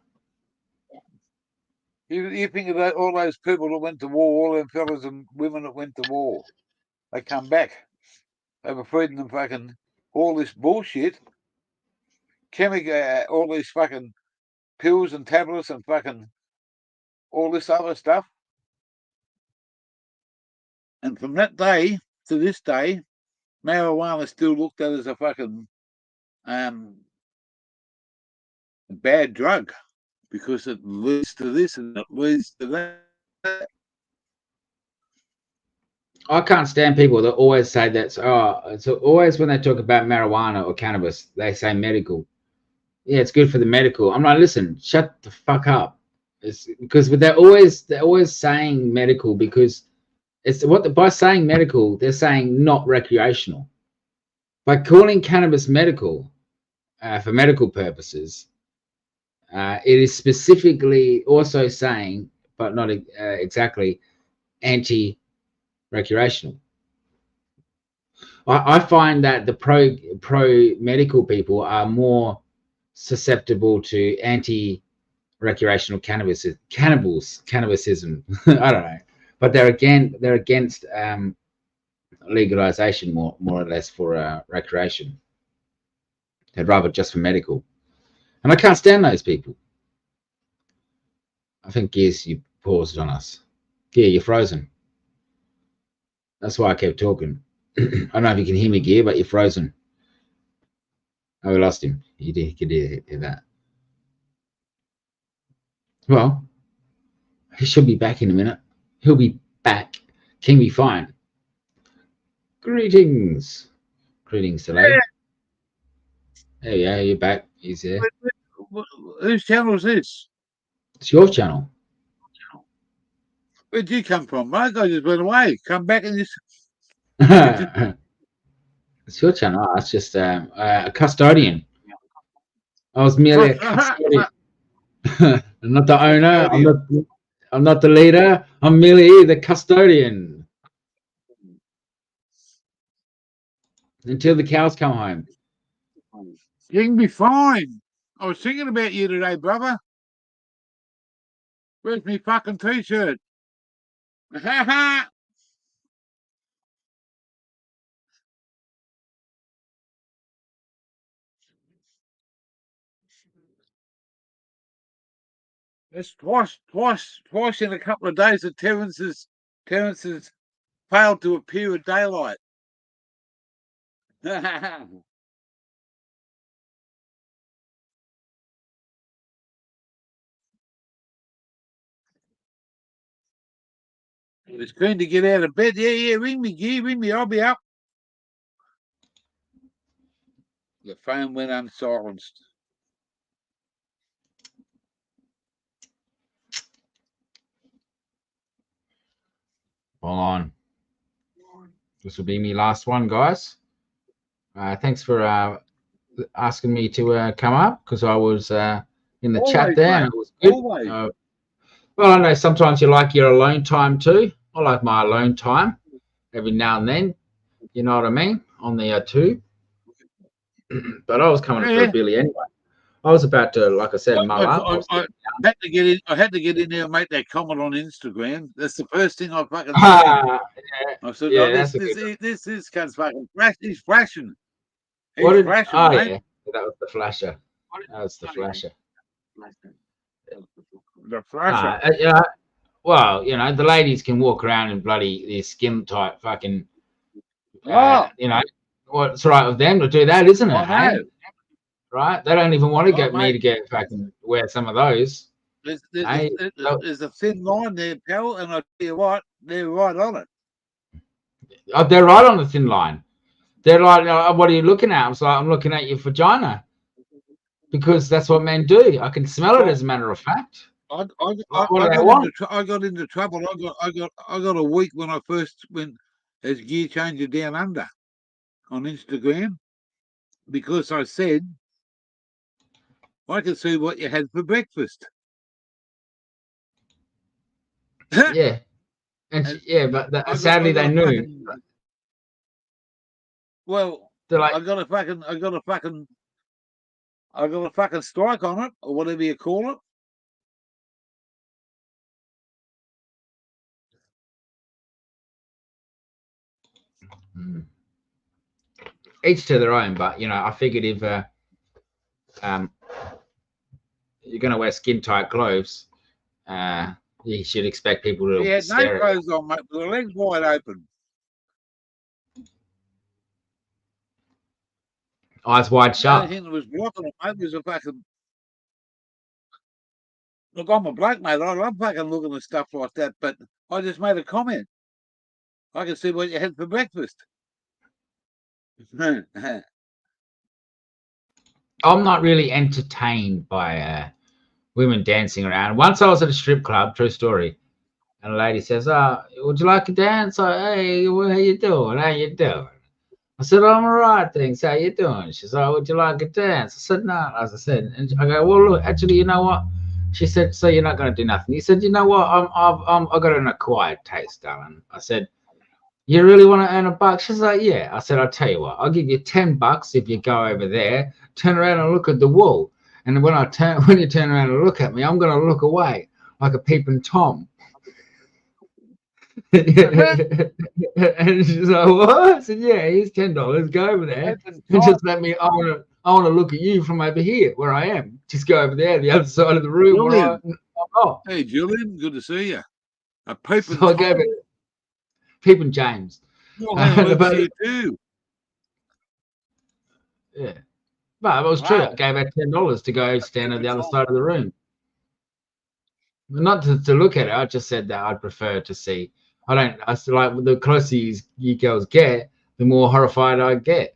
A: You think about all those people that went to war, all them fellas and women that went to war. They come back. They were feeding them fucking all this bullshit, chemical, all these fucking pills and tablets and fucking all this other stuff. And from that day to this day, marijuana is still looked at as a fucking bad drug because it leads to this and it leads to that.
B: I can't stand people that always say that's so always when they talk about marijuana or cannabis, they say medical. Yeah, it's good for the medical. I'm like, listen, shut the fuck up. It's because they're always saying medical because it's by saying medical, they're saying not recreational. By calling cannabis medical for medical purposes, it is specifically also saying, but not exactly, anti-recreational. I find that the pro medical people are more susceptible to anti-recreational cannabisism. I don't know, but they're against legalization more or less for recreation. They'd rather just for medical, and I can't stand those people. I think Gears, you paused on us. Gear, you're frozen. That's why I kept talking. I don't know if you can hear me, Gear, but you're frozen. Oh, we lost him. He could hear that. Well, he should be back in a minute. He'll be back. Can be fine. Greetings. Greetings, today. Hey, yeah, you're back. He's there.
A: Whose channel is this?
B: It's your channel.
A: Where'd you come from, mate? I just went away. Come back and just.
B: It's your channel. It's just a custodian. I was merely a custodian. I'm not the owner. I'm not the leader. I'm merely the custodian until the cows come home.
A: You can be fine. I was thinking about you today, brother. Where's me fucking t-shirt? Haha. It's twice in a couple of days that Terence has failed to appear at daylight. He was keen to get out of bed. Yeah, ring me, Gee, ring me, I'll be up. The phone went unsilenced.
B: Hold on. This will be my last one, guys. Thanks for asking me to come up, because I was in the chat there, and it was good. Well, I know sometimes you like your alone time too. I like my alone time every now and then. You know what I mean? On the tube. But I was coming for Billy anyway. I was about to, like I said, mull up.
A: I had to get in. I had to get in there and make that comment on Instagram. That's the first thing I fucking said. I said,
B: yeah,
A: this cunt's fucking flash. He's flashing.
B: He's flashing, mate. Yeah, that was the flasher. That was the flasher.
A: The flasher.
B: Well, you know, the ladies can walk around in bloody their skin tight fucking. You know, what's right with them to do that, isn't it? Hey? Right? They don't even want to get me to get fucking wear some of those.
A: There's a thin line there, pal, and I tell you what, they're right on it.
B: Oh, they're right on the thin line. They're like, what are you looking at? I was like, I'm looking at your vagina, because that's what men do. I can smell it, as a matter of fact.
A: I got into trouble. I got a week when I first went as Gear Changer Down Under on Instagram, because I said I could see what you had for breakfast.
B: Yeah, but sadly they knew.
A: Well, like, I got a fucking strike on it, or whatever you call it.
B: Each to their own, but you know, I figured if you're going to wear skin tight clothes, you should expect people to.
A: He had no clothes on, mate, with the legs wide open,
B: eyes wide shut.
A: The only thing that was blocking it, mate, was a fucking. Look, I'm a bloke, mate. I love fucking looking at stuff like that, but I just made a comment. I can see what you had for breakfast.
B: I'm not really entertained by women dancing around. Once I was at a strip club, true story, and a lady says, would you like to dance? Hey, how you doing? How you doing? I said, I'm all right, thanks. How you doing? She said, would you like a dance? I said, no. As I said, and I go, well, look, actually, you know what? She said, so you're not going to do nothing. He said, you know what? I've got an acquired taste, darling. I said, you really want to earn $1? She's like, yeah. I said, I'll tell you what, I'll give you $10 if you go over there, turn around and look at the wall. And when you turn around and look at me, I'm going to look away like a peeping Tom. And she's like, what? I said, yeah, here's $10. Go over there and just let me. I want to look at you from over here where I am. Just go over there, the other side of the room. Where
A: Hey, Julian, good to see you. A peeping
B: Tom.
A: Tom.
B: Peeping James.
A: Too.
B: Yeah. But it was true. I gave her $10 to go stand on the other side of the room. Not to look at it. I just said that I'd prefer to see. I still like the closer you girls get, the more horrified I get.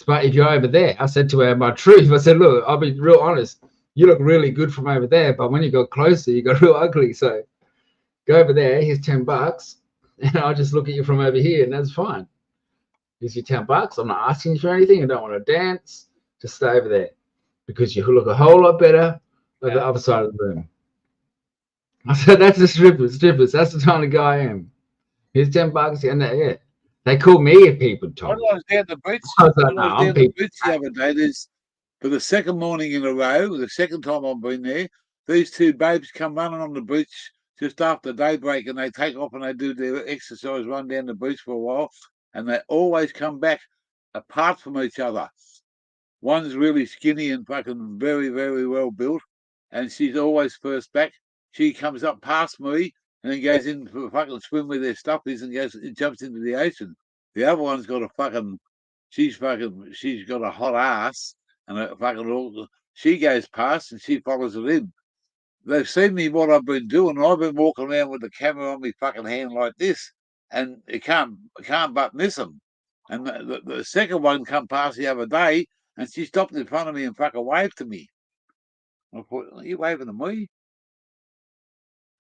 B: But if you're over there, I said to her my truth. I said, look, I'll be real honest. You look really good from over there, but when you got closer, you got real ugly. So go over there. Here's $10, and I'll just look at you from over here, and that's fine. Here's your $10. I'm not asking you for anything. I don't want to dance. Just stay over there, because you look a whole lot better on the other side of the room. I said, that's the strippers. That's the kind of guy I am. Here's $10, and they call me a people Tom.
A: When I was down the beach, the other day, for the second morning in a row, the second time I've been there, these two babes come running on the beach just after daybreak, and they take off and they do their exercise, run down the beach for a while, and they always come back apart from each other. One's really skinny and fucking very, very well built, and she's always first back. she comes up past me and then goes in for a fucking swim with their stuffies and jumps into the ocean. The other one's got a fucking, she's got a hot ass and a fucking, she goes past and she follows it in. They've seen me what I've been doing. And I've been walking around with the camera on my fucking hand like this, and it can't but miss them. And the second one come past the other day, and she stopped in front of me and fucking waved to me. I thought, are you waving to me?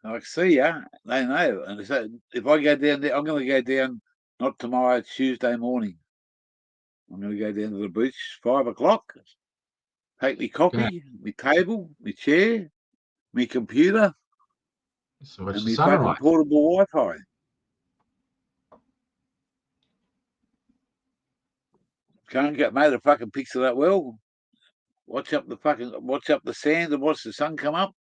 A: I see ya. They know. And so if I go down there, I'm going to go down not tomorrow, Tuesday morning. I'm going to go down to the beach 5 o'clock. Take me coffee, my table, my chair, my computer,
B: so
A: and my fucking portable Wi-Fi. Can't get made a fucking picture that well. Watch up the sand and watch the sun come up.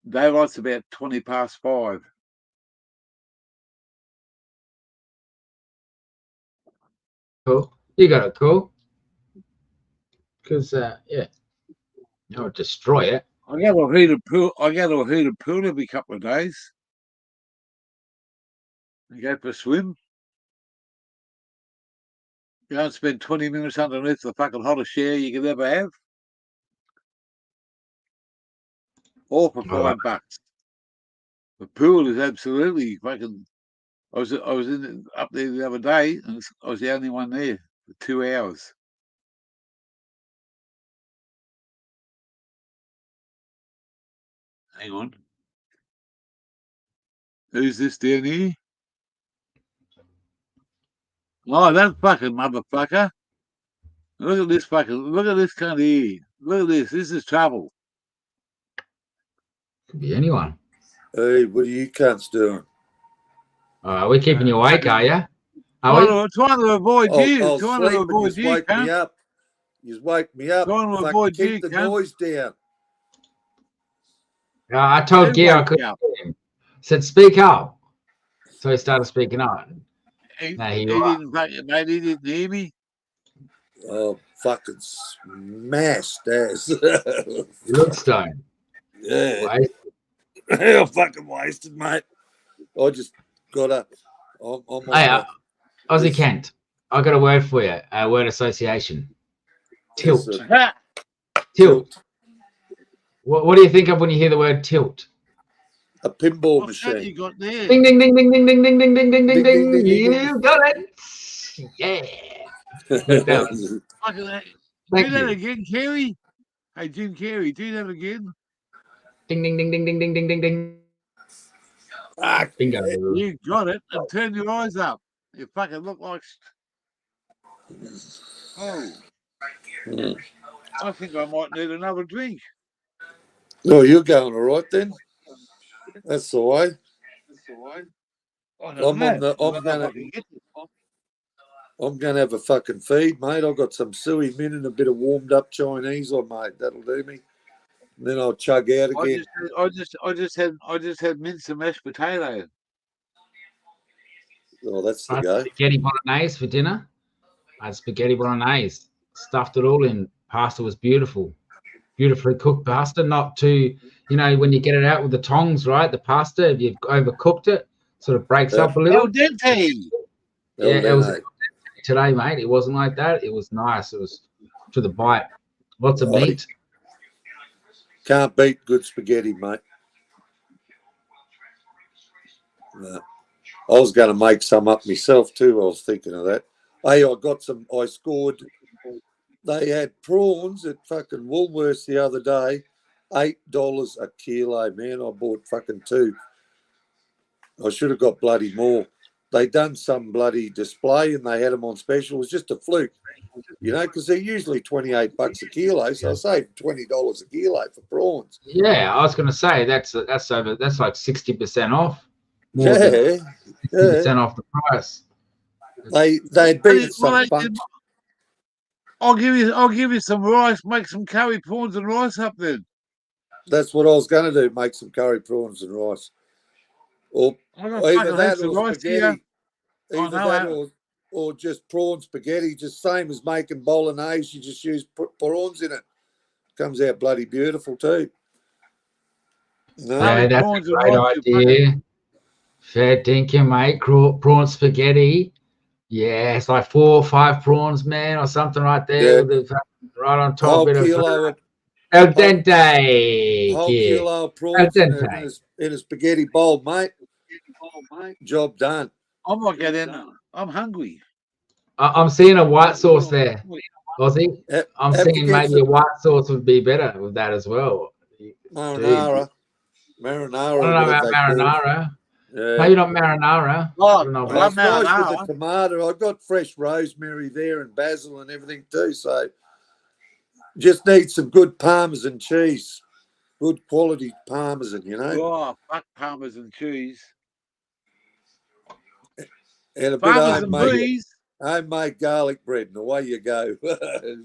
A: Daylight's about 20 past 5.
B: Cool. You got it cool. Because yeah, you'll destroy it.
A: I got a heated pool every couple of days. I go for a swim. You don't spend 20 minutes underneath the fucking hottest shower you could ever have. All for $5. The pool is absolutely fucking. I was up there the other day, and I was the only one there for 2 hours. Hang on. Who's this down here? Oh, that fucking motherfucker. Look at this cunt here. Look at this. This is trouble.
B: Could be anyone.
C: Hey, what are you cunts doing?
B: We're keeping you awake, are you?
A: Trying to avoid you.
C: Trying to avoid you. Wake me up. You wake me up.
A: Trying to avoid you.
C: Keep the noise down.
B: I told Gary I couldn't hear him. Said, speak up. So he started speaking up.
A: He didn't hear me.
C: Oh, fucking smashed ass.
B: You look stoned.
C: Yeah. I'm fucking wasted, mate. I just got up.
B: Hey, Aussie Kent, I got a word for you. A word association. Tilt. Tilt. What do you think of when you hear the word tilt?
C: A pinball
A: What's
C: machine.
A: That you got there?
B: Ding ding ding ding ding ding ding ding ding ding ding ding. You got it. Yeah.
A: Do that again, Kerry. Hey, Jim Carrey, do that again.
B: Ding ding ding ding ding ding ding ding ding. Bingo.
A: You got it, and turn your eyes up. You fucking look like. Oh. I think I might need another drink.
C: Oh, you're going all right then. That's the way. I'm going to have a fucking feed, mate. I've got some suey mint and a bit of warmed up Chinese on, mate. That'll do me. And then I'll chug out again.
A: I just had mince and mashed potato.
C: Oh, that's the go.
B: Spaghetti bolognese for dinner. I had spaghetti bolognese. Stuffed it all in. Pasta was beautiful. Beautifully cooked pasta. Not too, when you get it out with the tongs, right? The pasta, if you've overcooked it, sort of breaks up a little.
A: Al dente.
B: Yeah, it was today, mate. It wasn't like that. It was nice. It was to the bite. Lots of meat.
C: Can't beat good spaghetti, mate. No. I was going to make some up myself too. I was thinking of that. Hey, I scored. They had prawns at fucking Woolworths the other day, $8 a kilo, man. I bought fucking 2. I should have got bloody more. They done some bloody display and they had them on special. It was just a fluke, because they're usually $28 a kilo. So I saved $20 a kilo for prawns.
B: Yeah, I was going to say that's like 60% off.
C: More than
B: 60% off the price.
C: They'd been some fun.
A: I'll give you some rice. Make some curry prawns and rice up then.
C: That's what I was going to do. Make some curry prawns and rice. Or either that or spaghetti. Either that or just prawn spaghetti. Just same as making bolognese. You just use prawns in it. Comes out bloody beautiful too. No.
B: Yeah, that's a great idea. Fair dinkum, mate. Prawn spaghetti. Yeah, it's like 4 or 5 prawns, man, or something right there.
C: Yeah.
B: With the, right on top
C: Whole
B: of it.
C: kilo of
B: Al dente.
C: whole
B: Yeah.
C: kilo of
B: Al
C: prawns
B: dente.
C: in a spaghetti bowl, mate. Job done.
A: I might get in. I'm hungry.
B: I'm seeing a white sauce there, Aussie. I'm seeing maybe a white sauce would be better with that as well.
C: Marinara.
B: Dude. I don't know about marinara.
C: Yeah.
B: Maybe not marinara.
A: Oh,
B: I don't know
C: Well,
B: about
C: it's nice with the tomato. I got fresh rosemary there and basil and everything too. So just need some good Parmesan cheese. Good quality Parmesan, you know.
A: Oh, fuck Parmesan cheese.
C: And a bit
A: Parmesan bees.
C: homemade garlic bread, and away you go.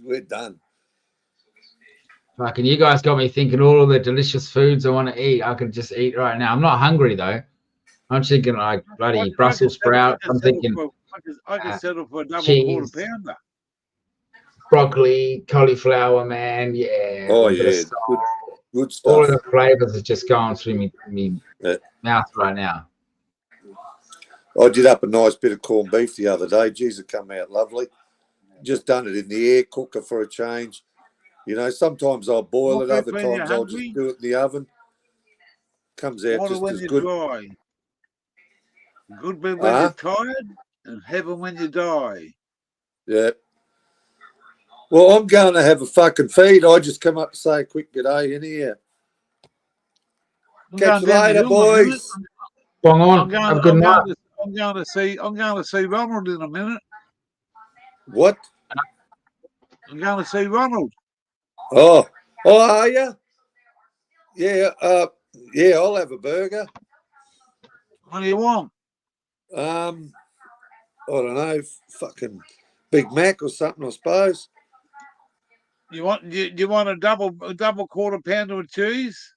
C: We're done.
B: Fucking, you guys got me thinking all of the delicious foods I want to eat. I could just eat right now. I'm not hungry though. I'm thinking like bloody Brussels sprouts. I'm thinking
A: I can settle for a double
B: cheese,
A: quarter pounder.
B: Broccoli, cauliflower, man. Yeah.
C: Oh yeah, good stuff.
B: All of the flavors are just going through me mouth right now.
C: I did up a nice bit of corned beef the other day. Geez, it come out lovely. Just done it in the air cooker for a change. You know, sometimes I'll boil it, other times I'll just do it in the oven. Comes out just as good.
A: Dry. Good bed when you're tired, and heaven when you die.
C: Yeah. Well, I'm going to have a fucking feed. I just come up to say a quick good day in here. Catch you later, boys.
B: Bong on. Have a good night.
A: I'm going to see Ronald in a minute.
C: What?
A: I'm going to see Ronald.
C: Oh, are you? Yeah, yeah, I'll have a burger.
A: What do you want?
C: I don't know, fucking Big Mac or something, I suppose.
A: You want a double quarter pounder with cheese?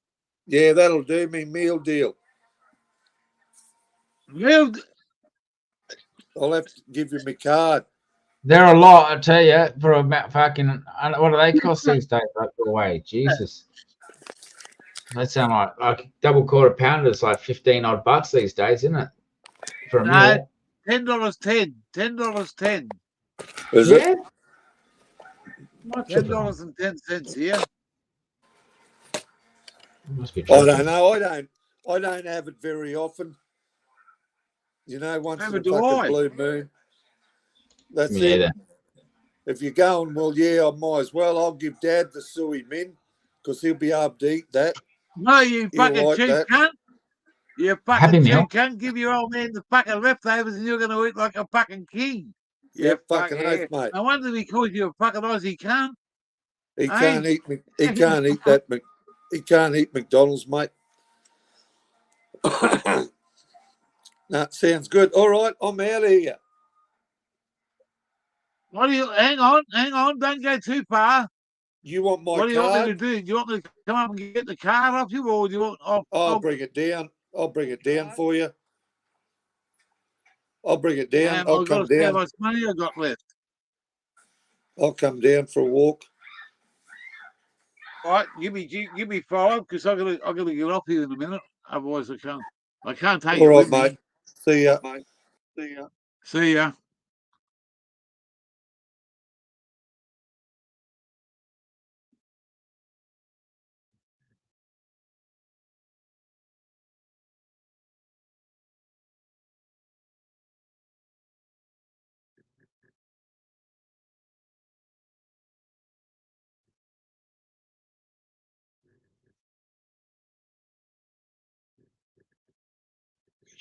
C: Yeah, that'll do me. Meal deal. I'll have to give you my card.
B: They're a lot, I tell you, for a fucking. What do they cost these days? Like the way, Jesus. They sound like double quarter pounder is like 15 odd bucks these days, isn't it? For a meal.
A: $10.10. $10.10.
C: Is it?
A: $10.10 here.
C: I don't know. I don't have it very often. You know, once in a fucking blue moon. That's it. Either. If you're going, well, yeah, I might as well. I'll give Dad the suey min because he'll be able to eat that.
A: No, you fucking cheap cunt. You fucking cheap cunt. Give your old man the fucking leftovers and you're going to eat like a fucking king.
C: Yeah, fucking oath, mate.
A: I wonder if he calls you a fucking Aussie cunt.
C: He can't eat. He can't eat that. He can't eat McDonald's, mate. No, sounds good. All right, I'm out of here.
A: What do you? Hang on. Don't go too far.
C: You want my card?
A: What do you want me to do? Do you want me to come up and get the card off you, or do you want?
C: I'll bring it down. I'll bring it down for you. I'll bring it down. I'll come down.
A: How much money I got left?
C: I'll come down for a walk.
A: All right, give me 5 because I'm gonna get off here in a minute. Otherwise, I can't take it.
C: All right,
A: with
C: mate.
A: Me.
C: See ya.
A: See ya.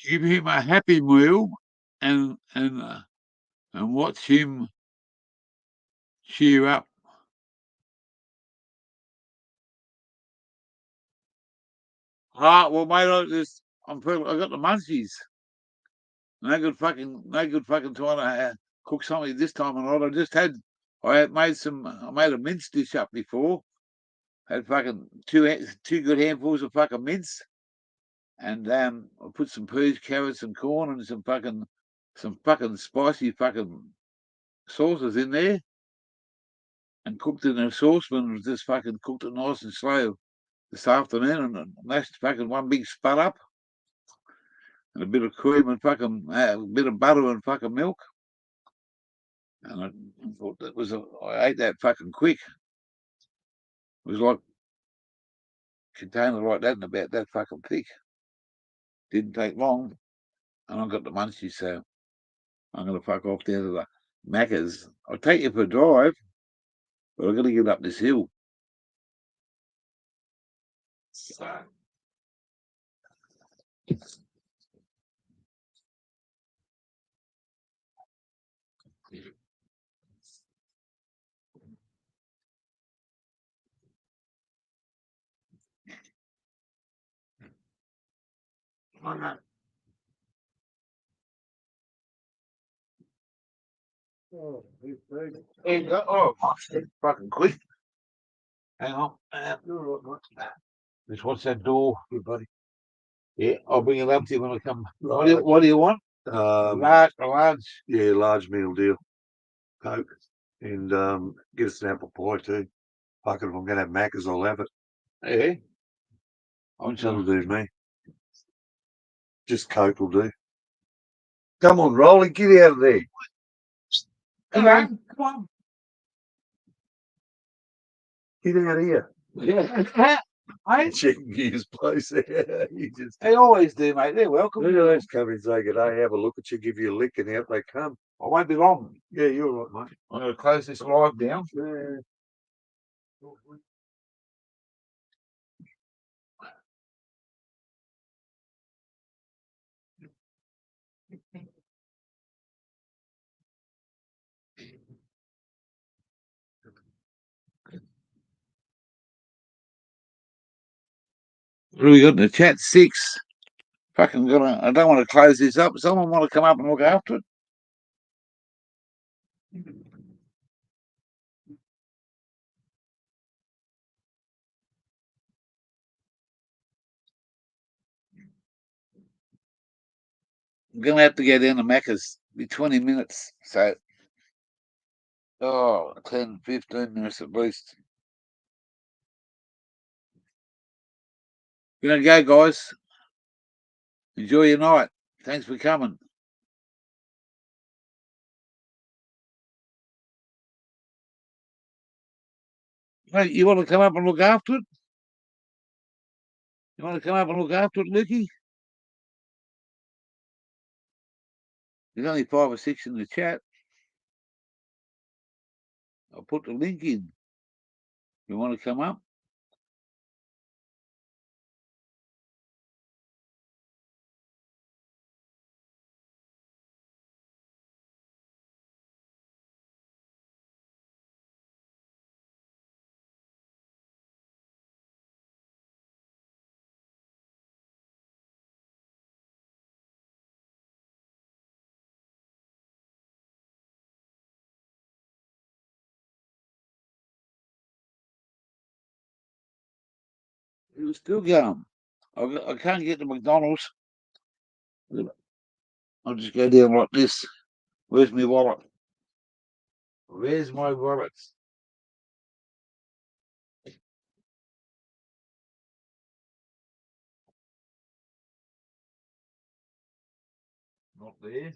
A: Give him a happy meal and watch him cheer up. Right, well, mate, I got the munchies. No good fucking trying to cook something this time or not. I made a mince dish up before. Had fucking two good handfuls of fucking mince, and I put some peas, carrots, and corn, and some fucking spicy fucking sauces in there, and cooked it in a saucepan. And just fucking cooked it nice and slow. this afternoon and mashed fucking one big spud up. And a bit of cream and fucking a bit of butter and fucking milk. And I thought I ate that fucking quick. It was like a container like that and about that fucking thick. Didn't take long. And I got the munchies, so I'm going to fuck off down to the Macca's. I'll take you for a drive, but I've got to get up this hill. Oh, fucking quick. Hang on. Just watch that door, everybody. Yeah, I'll bring it up to you when I come. What do you want? Large.
C: Yeah, large meal deal. Coke. And get us an apple pie too. Fuck it, if I'm going to have Macca's, I'll have it.
A: Yeah.
C: That'll do me. Just Coke will do. Come on, Rolly, get out of there.
A: Come on.
C: Get out of here.
A: Yeah.
C: Checking his place.
A: They always do, mate. They're welcome.
C: Look at those come and say good day, have a look at you, give you a lick, and out they come.
A: I won't be long.
C: Yeah, you're right, mate.
A: I'm going to close this live down.
C: Yeah.
A: What do we got in the chat? 6. Fucking I don't want to close this up. Someone want to come up and look after it? I'm going to have to go down to Macca's. Be 20 minutes. So, 10, 15 minutes at least. Going to go, guys. Enjoy your night. Thanks for coming. Hey, you want to come up and look after it? You want to come up and look after it, Lukey? There's only 5 or 6 in the chat. I'll put the link in. You want to come up? It was still going. I can't get to McDonald's. I'll just go down like this. Where's my wallet? Where's my wallet? Not there.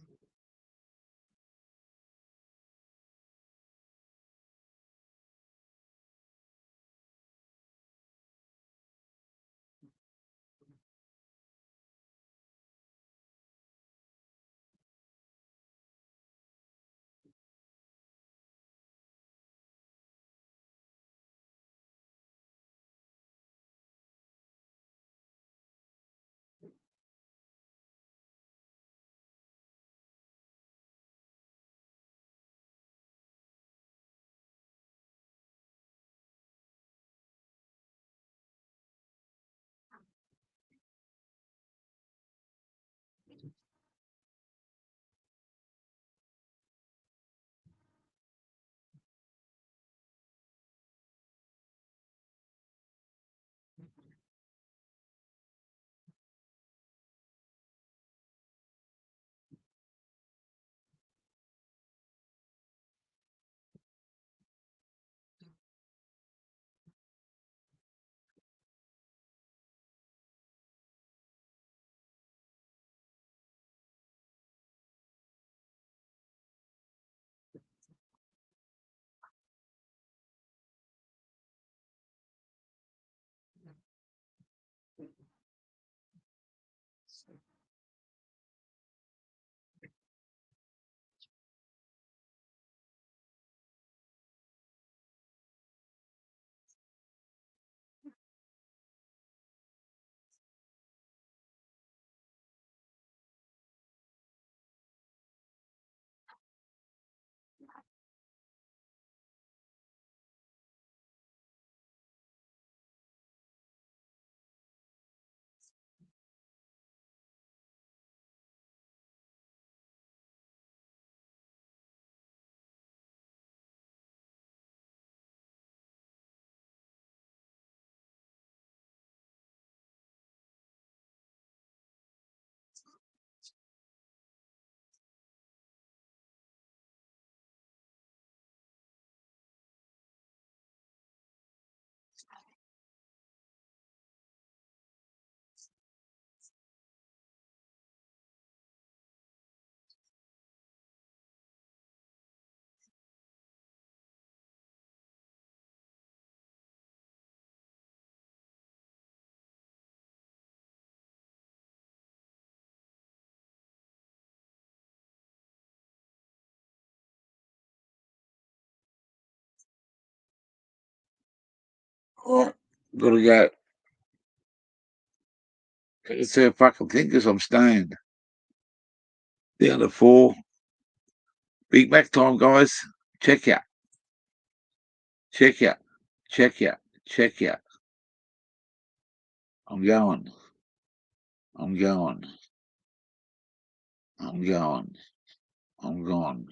A: Oh, gotta go. It's a fucking thing because I'm staying down to 4. Big Mac time, guys. Check out. Check out. Check out. Check out. I'm going. I'm going. I'm going. I'm gone.